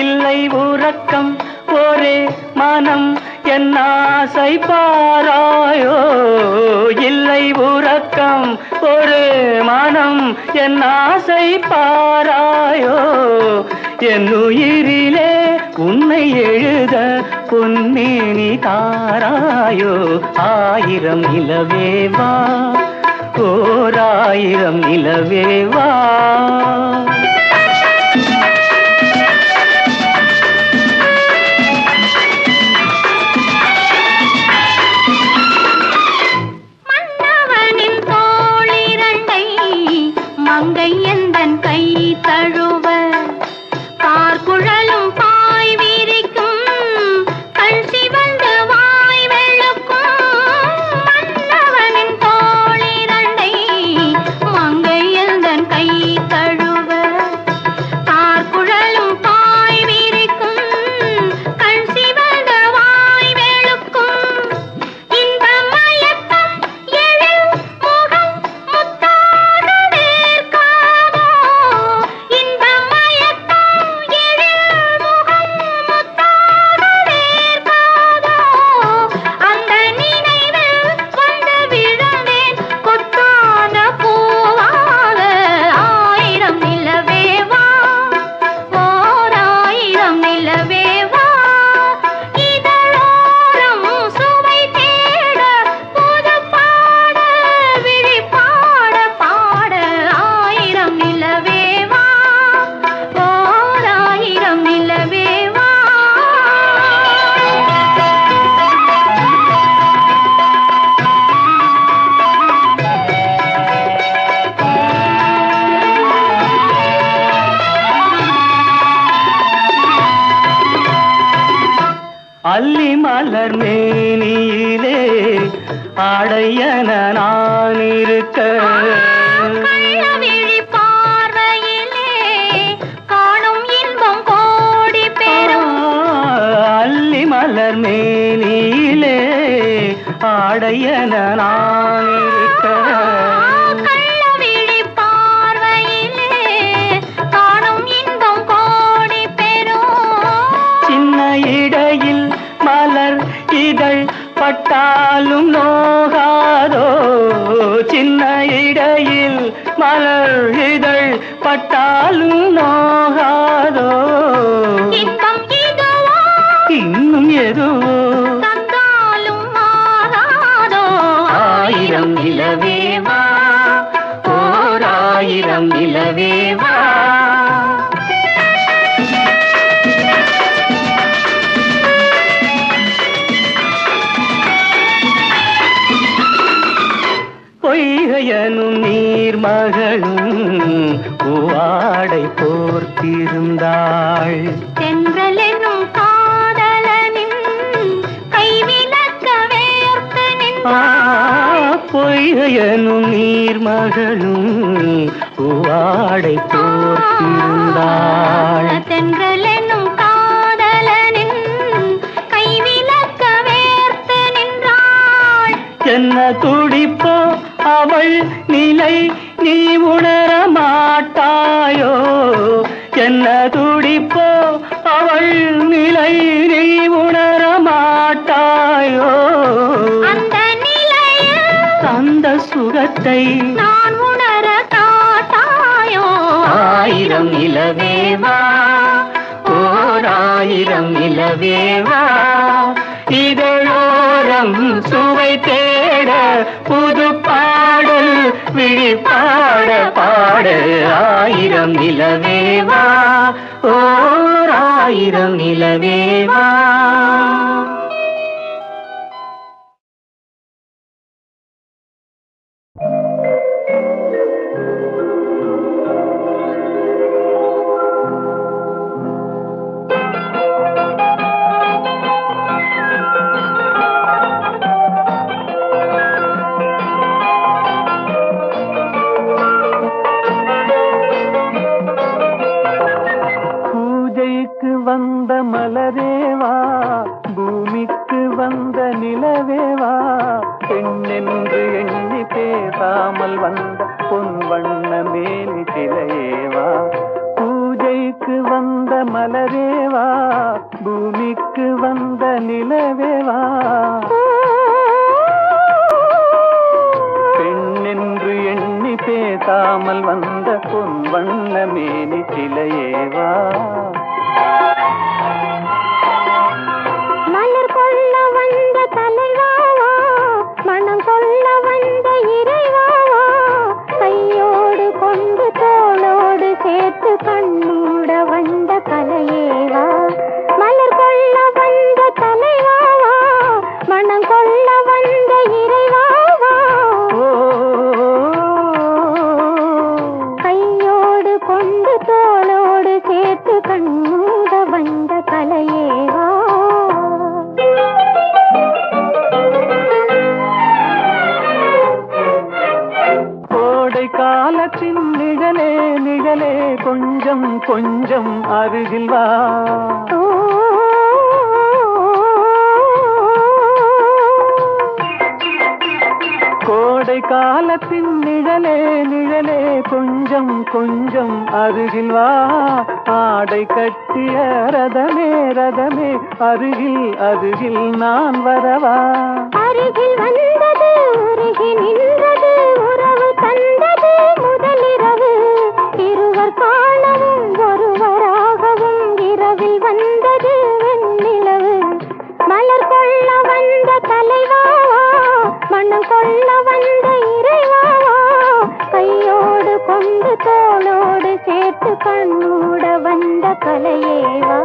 இல்லை உறக்கம் ஒரே மனம் என் ஆசை பாராயோ இல்லை உறக்கம் ஒரு மனம் என் ஆசை பாராயோ என் உயிரிலே உன்னை எழுத பொன்னேனி தாராயோ ஆயிரம் நிலவேவா ஓர் ஆயிரம் நிலவேவா மங்கை எந்தன் கை தழுவ பார்க்குழலும் பாய் விரிக்கும் கண் சிவந்து வாய் வெளுக்கும் மன்னவனின் தோளிரண்டை மங்கை எந்தன் கை தழுவ பார்க்குழலும் பாய் விரிக்கும் கண் சிவந்து வாய் வெளுக்கும் இன்ப மயக்கம் எழில் முகம் முத்தாக வேர்க்காதோ இன்ப மயக்கம் எழில் முகம் முத்தாக வேர்க்காதோ அந்த நினைவில் வந்து விழுந்தேன் கொத்தான பூவாக ஆயிரம் நிலவேவா ஓர் ஆயிரம் நிலவேவா இதழோரம் சுவை தேட புது பாட விழி பாட பாட ஆயிரம் நிலவேவா ஓர் ஆயிரம் நிலவேவா அல்லி மலர் மேனியிலே ஆடையன நான் இருக்க கள்ளவிழி பார்வையிலே காணும் இன்பம் கோடி பெறும் அல்லி மலர் மேனியிலே ஆடையன நான் இருக்க கள்ளவிழி பார்வையிலே காணும் இன்பம் கோடி பெறும் சின்ன இடையில் மலர் இதழ் பட்டாலும் நோகாதோ சின்ன இடையில் மலர் இதழ் பட்டாலும் நோகாதோ இன்பம் இதுவோ இன்னும் எதுவோ தந்தாலும் மாறாதோ ஆயிரம் நிலவேவா ஓர் ஆயிரம் நிலவேவா பொய்கையனும் நீர்மகளும் பூவாடை போர்த்திருந்தாள் தென்றலெனும் காதலனின் கைவிலக்க வேர்த்து நின்றாள் பொய்கையனும் நீர்மகளும் பூவாடை போர்த்திருந்தாள் தென்றலெனும் காதலனின் கைவிலக்க வேர்த்து நின்றாள் என்ன துடிப்போ அவள் நிலை நீ உணர மாட்டாயோ என்ன துடிப்போ அவள் நிலை நீ உணர மாட்டாயோ அந்த நிலையில் அந்த சுகத்தை நான் உணர காட்டாயோ ஆயிரம் நிலவேவா ஓர் ஆயிரம் நிலவேவா இதழோரம் சுவை தேட புது பாடல் விழி பாட பாட ஆயிரம் நிலவேவா ஓர் ஆயிரம் நிலவேவா வந்த மலர் பேசாமல் வந்த பொன் வண்ண மேனி சிலையேவா, பூஜைக்கு வந்த மலரேவா, பூமிக்கு வந்த நிலவேவா, பெண்ணென்று எண்ணி பேசாமல் வந்த பொன் வண்ண மேனி சிலையேவா. மலர் கொள்ள வந்த தலைவாவா, மனம் கொள்ள வந்த இறைவாவா, கையோடு கொண்டு தோளோடு சேர்த்து கண்ணூட வந்த கலையேவா. மலர் கொள்ள வந்த தலைவாவா, மனம் கொள்ள வந்த இறைவாவா, கையோடு கொண்டு தோளோடு சேர்த்து கண்ணூட வந்த கலையேவா. கோடை காலத்தின் நிழலே நிழலே கொஞ்சம் கொஞ்சம் அருகில் வா, கோடை காலத்தின் நிழலே நிழலே கொஞ்சம் கொஞ்சம் அருகில் வா, ஆடை கட்டிய ரதமே ரதமே அருகில் அருகில் நான் வரவா. அருகில் வந்தது உருகி நின்றது உறவு தந்தது முதலிரவு, இருவர் காணவும் ஒருவராகவும் இரவில் வந்தது வெண்ணிலவு. மலர் கொள்ள வந்த தலைவாவா, மனம் கொள்ள வந்த இறைவாவா, கையோடு கொண்டு தோளோடு சேர்த்து கண்ணூட வந்த கலையேவா.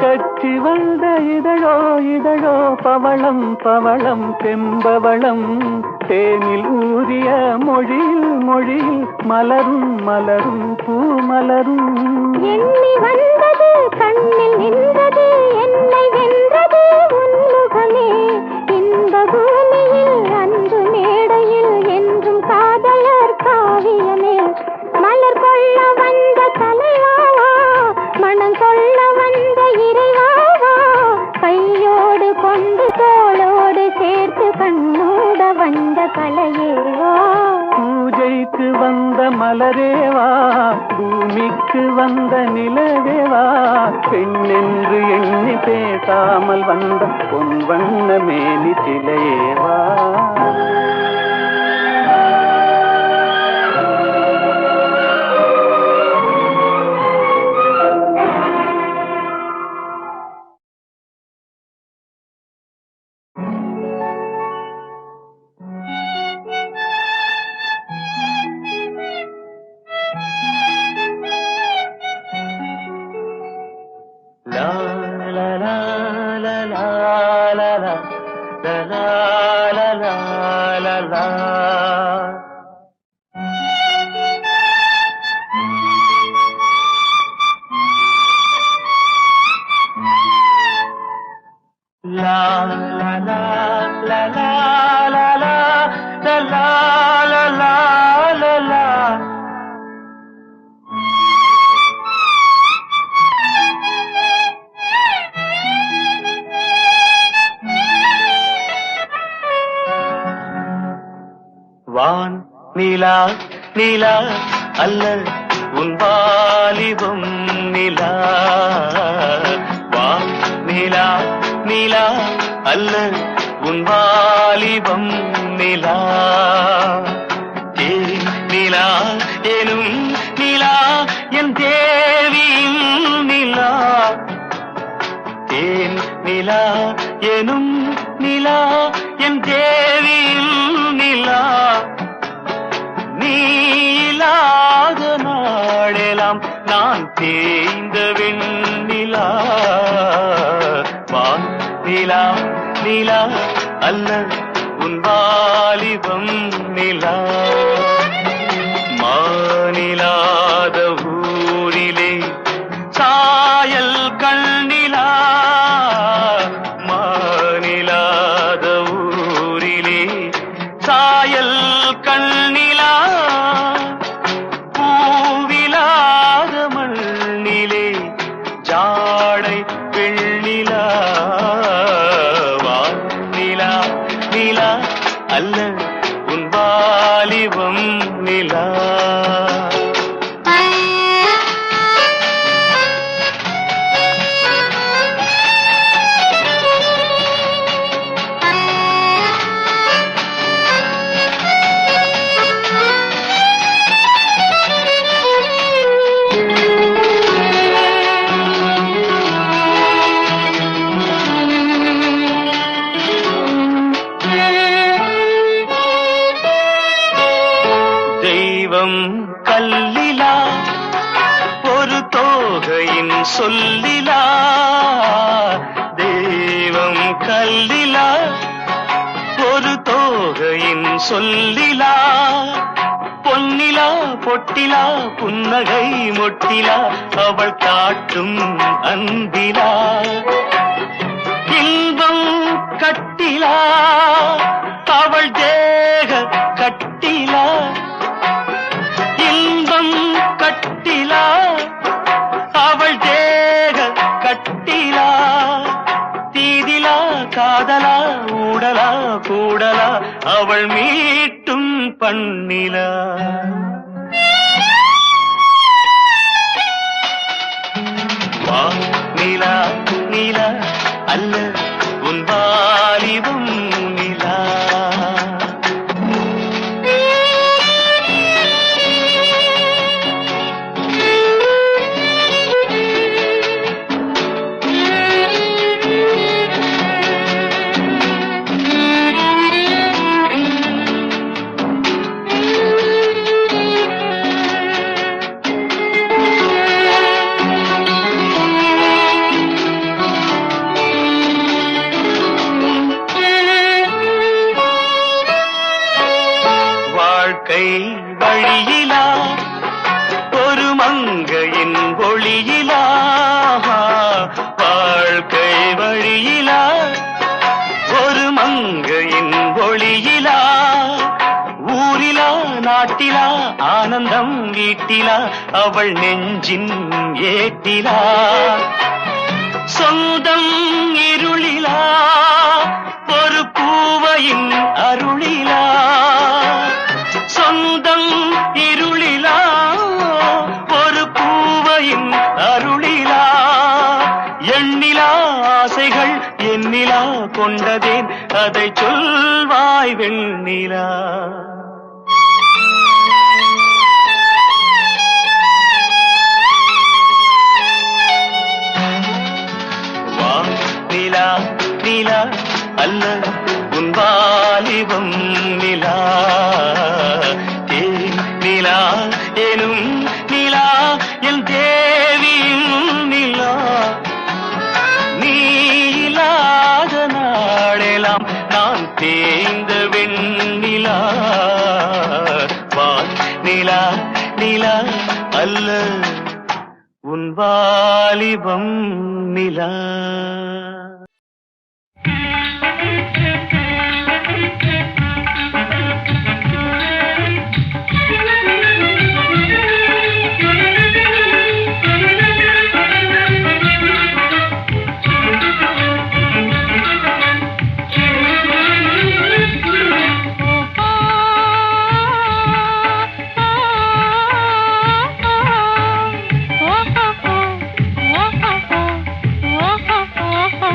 கச்சி வந்த இதழோ இதழோ பவளம் பவளம் செம்பவளம், தேனில் ஊறிய மொழியில் மொழியில் மலரும் மலரும் பூமலரும். எண்ணி வந்தது கண்ணில் நின்றது என்னை வென்றது உன்முகமே, இந்த பூமியில் அன்று மேடையில் என்றும் காதலர் காவியமே. மலர் கொள்ள வந்த தலைவாவா, மனம் கொள்ள வந்த இறைவாவா, கையோடு கொண்டு தோளோடு சேர்த்து கண்ணூட வந்த கலையேவா. பூஜைக்கு வந்த மலரேவா, பூமிக்கு வந்த நிலவேவா, பெண்ணென்று எண்ணி பேசாமல் வந்த பொன் வண்ண மேனி சிலையேவா. வான் நிலா நிலா அல்ல உன் வாலிபம் நிலா, வான் நிலா நிலா அல்ல உன் வாலிபம் நிலா, தேன் நிலா எனும் நிலா என் தேவியின் நிலா, தேன் நிலா எனும் நிலா என் தேவியின் நிலா, நீலாத நாளெல்லாம் நான் தேய்ந்த வெண்ணிலா, வான் நிலா நிலா அல்ல உன் வாலிபம் நிலா, மானிலாத கண்ணிலா பூவிலாத மண்ணிலே ஜாடை வெண்ணிலா வானிலா நிலா அல்ல உன் வாலிபம் நிலா. கல்லிலா ஒரு தோகையின் சொல்லிலா தெய்வம் கல்லிலா ஒரு தோகையின் சொல்லிலா பொன்னிலா பொட்டிலா புன்னகை மொட்டிலா அவள் காட்டும் அன்பிலா இன்பம் கட்டிலா அவள் தேக கட்டிலா இன்பம் கட்டிலா அவள் தேக கட்டிலா தீதிலா காதலா ஊடலா கூடலா அவள் மீட்டும் பண்ணிலா. வா நிலா நிலா அல்ல உன் வாலிபம் நிலா. வாழ்க்கை வழியிலா ஒரு மங்கையின் ஒளியிலா வாழ்க்கை வழியிலா ஒரு மங்கையின் ஒளியிலா ஊரிலா நாட்டிலா ஆனந்தம் வீட்டிலா அவள் நெஞ்சின் ஏட்டிலா சொந்தம் இருளிலா ஒரு பூவையின் அருளிலா சொந்தம் இருளிலா ஒரு பூவையின் அருளிலா எண்ணிலா ஆசைகள் எண்ணிலா கொண்டதேன் அதை சொல்வாய் வெண்ணிலா. வா நிலா நிலா அல்ல உன் வாலிபம் நிலா. நிலா எனும் நிலா என் தேவியும் நிலா நீ இல்லாத நாளெல்லாம் நான் தேய்ந்த வெண்ணிலா. வா நிலா நிலா அல்ல உன் வாலிபம் நிலா. oh, oh, oh, oh, oh, oh, oh, oh, oh.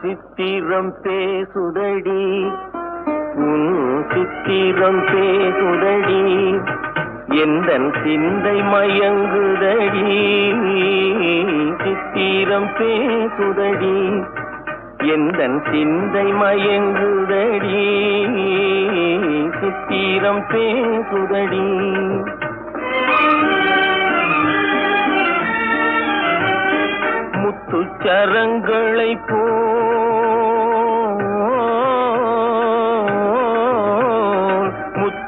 சித்திரம் பேசுதடி உன் சித்திரம் பேசுதடி எந்தன் சிந்தை மயங்குதடி சித்திரம் பேசுதடி எந்தன் சிந்தை மயங்குதடி சித்திரம் பேசுதடி முத்துச்சரங்களை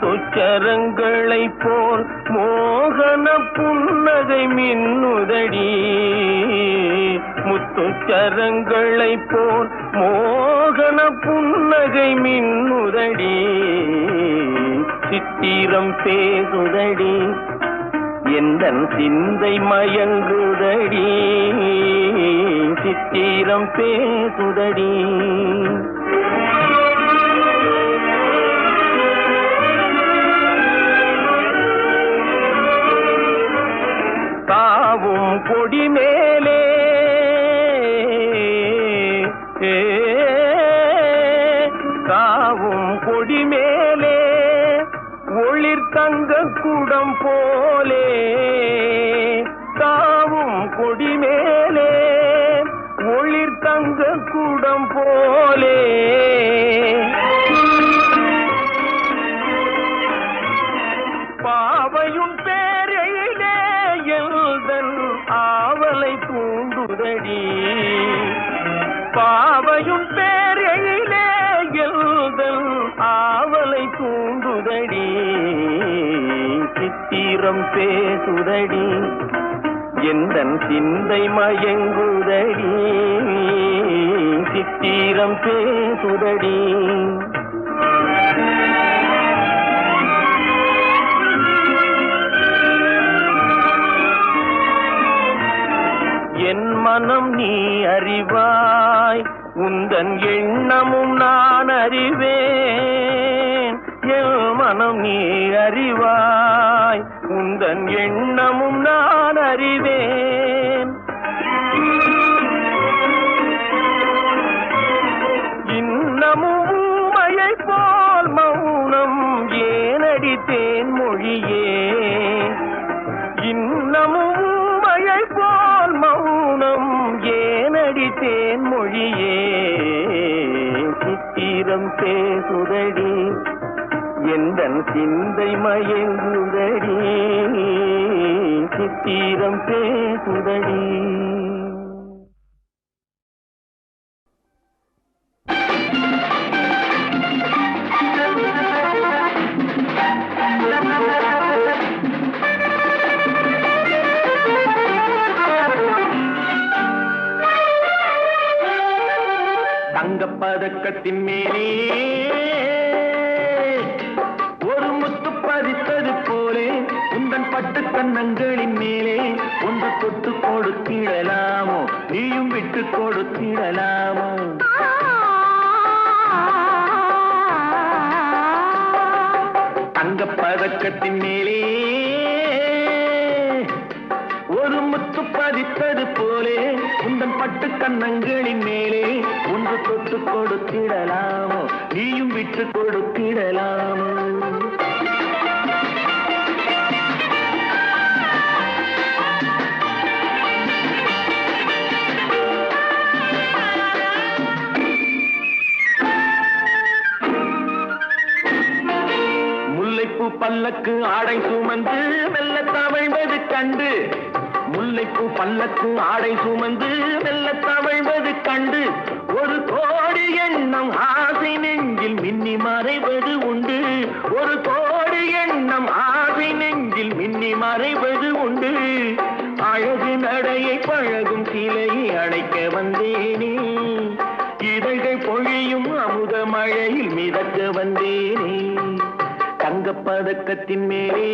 முத்துச்சரங்களை போல் மோகன புன்னகை மின்னுதடி முத்துச்சரங்களை போல் மோகன புன்னகை மின்னுதடி சித்திரம் பேசுதடி எந்தன் சிந்தை மயங்குதடி சித்திரம் பேசுதடி தாவும் கொடி மேலே தாவும் கொடி மேலே ஒளிர் தங்க குடம் போலே தாவும் கொடி மேலே ஒளிர் தங்க குடம் போலே பாவையும் பேரையிலே எல்தன் ஆவலை தூண்டுதடி பாவையும் பேரையிலே எல்தன் ஆவலை தூண்டுதடி சித்திரம் பேசுதடி எந்தன் சிந்தை மயங்குதடி சித்திரம் பேசுதடி என் மனம் நீ அறிவாய் உந்தன் எண்ணமும் நான் அறிவேன் என் மனம் நீ அறிவாய் உந்தன் எண்ணமும் நான் அறிவேன் இன்னமும் ஊமையை போல் மௌனம் ஏனடித்தேன் மொழியே இன்னமும் ஊமையை போல் மௌனம் ஏனடித்தேன் மொழியே சித்திரம் பேசுதடி எந்தன் சிந்தை மயங்குதடி சித்திரம் பேசுதடி தங்கப்பதக்கத்தின் மேலே ஒரு முத்து பதித்தது போலே உந்தன் பட்டு கண்ணங்களின் மேலே ஒன்று தொட்டு கொடுத்திடலாமோ நீயும் விட்டு கொடுத்திடலாமோ தங்கப்பதக்கத்தின் மேலே ஒரு முத்து பதித்தது போலே உந்தன் பட்டு கண்ணங்களின் மேலே ஒன்று தொட்டு கொடுத்திடலாமோ நீயும் விட்டு கொடுத்திடலாமோ முல்லைப்பூ பல்லக்கு ஆடை சுமந்து மெல்ல தவழ்வது கண்டு முல்லைப்பூ பல்லக்கு ஆடை சுமந்து மெல்ல தவழ்வது கண்டு ஒரு கோடி எண்ணம் ஆசை நெஞ்சில் மின்னி மறைவது உண்டு ஒரு கோடி எண்ணம் ஆசை நெஞ்சில் மின்னி மறைவது உண்டு அழகு நடையை பழகும் சிலையை அழைக்க வந்தேனே இதழ்கள் பொழியும் அமுத மழையில் மிதக்க வந்தேனே தங்கப்பதக்கத்தின் மேலே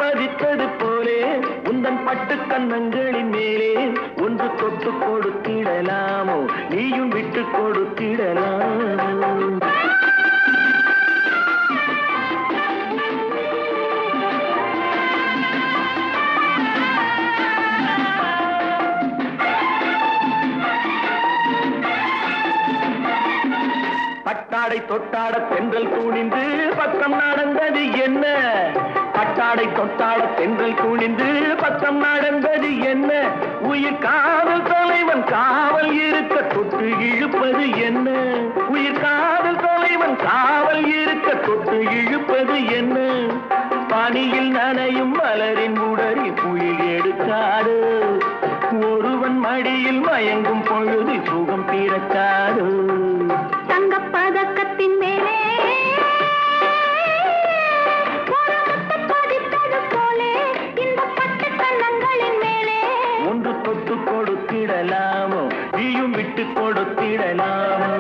பதித்தது போலே உந்தன் பட்டு கன்னங்களின் மேலே ஒன்று தொட்டு கொடுத்திடலாமோ நீயும் விட்டு கொடுத்திடலாமோ பட்டாடை தொட்டாட தென்றல் துணிந்து பக்கம் நடந்தது என்ன பட்டாடை தொட்டாட தென்றல் துணிந்து பக்கம் நடந்தது என்ன உயிர் காதல் தலைவன் காவல் இருக்க தொட்டு இழுப்பது என்ன உயிர் காதல் தலைவன் காவல் இருக்க தொட்டு இழுப்பது என்ன பனியில் நனையும் மலரின் உடலில் புயல் எடுக்காது ஒருவன் மடியில் மயங்கும் பொழுது சுகம் பிறக்காது தங்கப்பதக்கத்தின் மேலே பதித்தது போலே இந்த பட்டு கண்ணங்களின் மேலே ஒன்று தொட்டு கொடுத்திடலாமோ நீயும் விட்டு கொடுத்திடலாமோ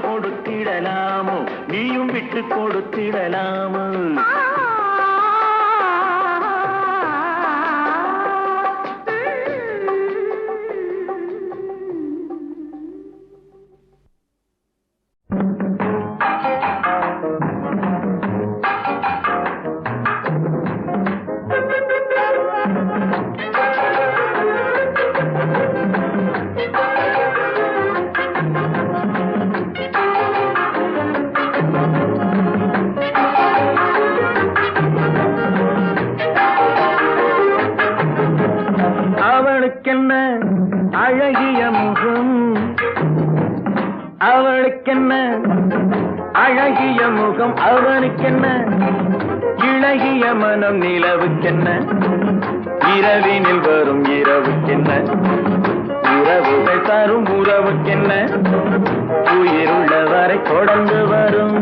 கொடுத்திடலாமோ நீயும் விட்டு கொடுத்திடலாமோ அழகிய முகம் அவளுக்கென்ன அழகிய முகம் அவனுக்கென்ன இளகிய மனம் நிலவுக்கென்ன இரவினில் வரும் இரவுக்கென்ன உறவுகள் தரும் உறவுக்கென்ன உயிருள்ளவரை தொடர்ந்து வரும்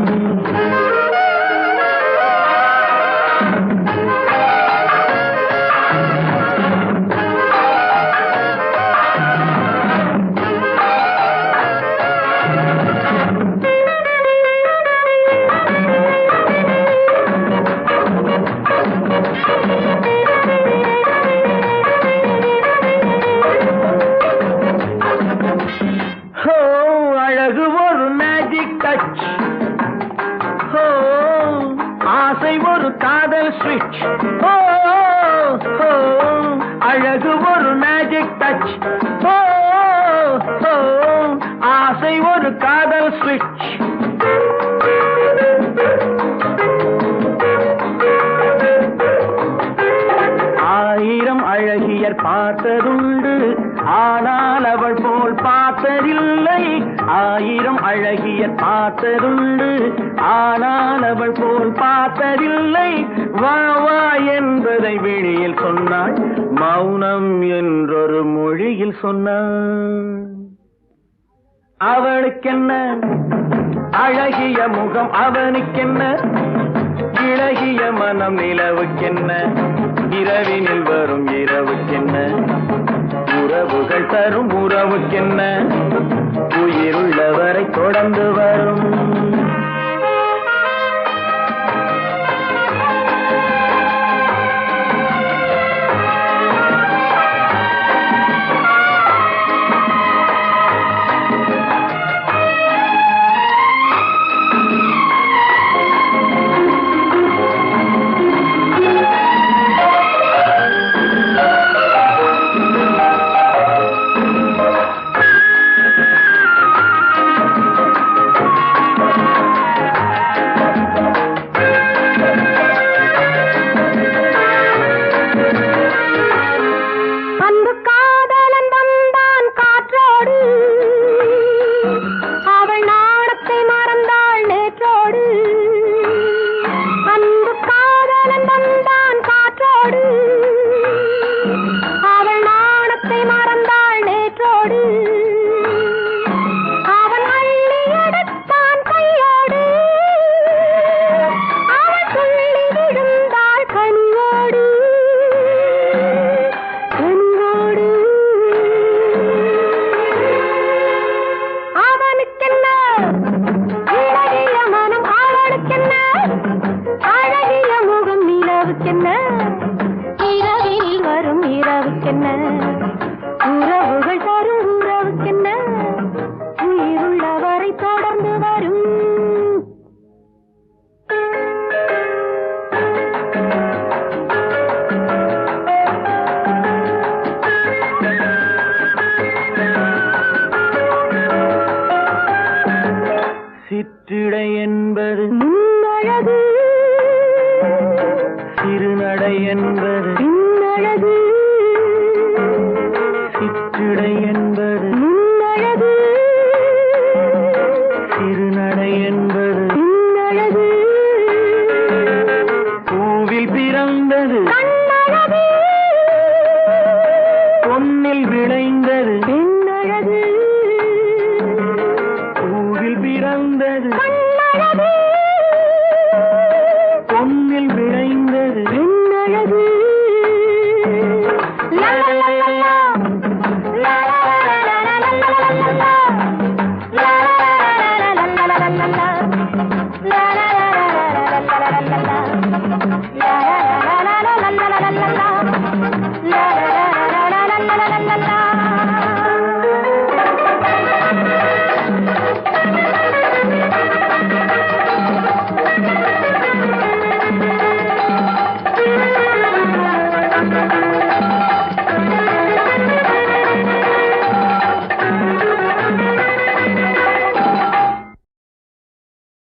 ஆசை ஒரு காதல் ஸ்விட்ச் அழகு ஒரு மேஜிக் டச் ஆசை ஒரு காதல் ஸ்விட்ச் ஆயிரம் அழகியர் பார்த்ததுண்டு ஆனால் அவள் போல் பார்த்ததில்லை ஆயிரம் அழகியர் பார்த்ததுண்டு ஆனால் அவள் போல் பார்த்ததில்லை வா வா என்பதை விழியில் சொன்னாள் மௌனம் என்றொரு மொழியில் சொன்னாள் அவளுக்கென்ன அழகிய முகம் அவனுக்கென்ன இளகிய மனம் நிலவுக்கென்ன இரவினில் வரும் இரவுக்கென்ன உறவுகள் தரும் உறவுக்கென்ன உயிருள்ளவரை தொடர்ந்து வரும் உறவுக்கென்ன இரவில் வரும் இரவுக்கென்ன உறவுகள் தரும் உறவுக்கென்ன உயிருள்ளவரை தொடர்ந்து வரும் சிற்றிடை என்பது முன்னழகு சிறுநடை என்பது பின்னழகு சிற்றிடை என்பது முன்னழகு சிறுநடை என்பது பின்னழகு பூவில் பிறந்தது கண்ணழகு பொன்னில் விளைந்தது பெண்ணழகு பூவில் பிறந்தது கண்ணழகு பொன்னில்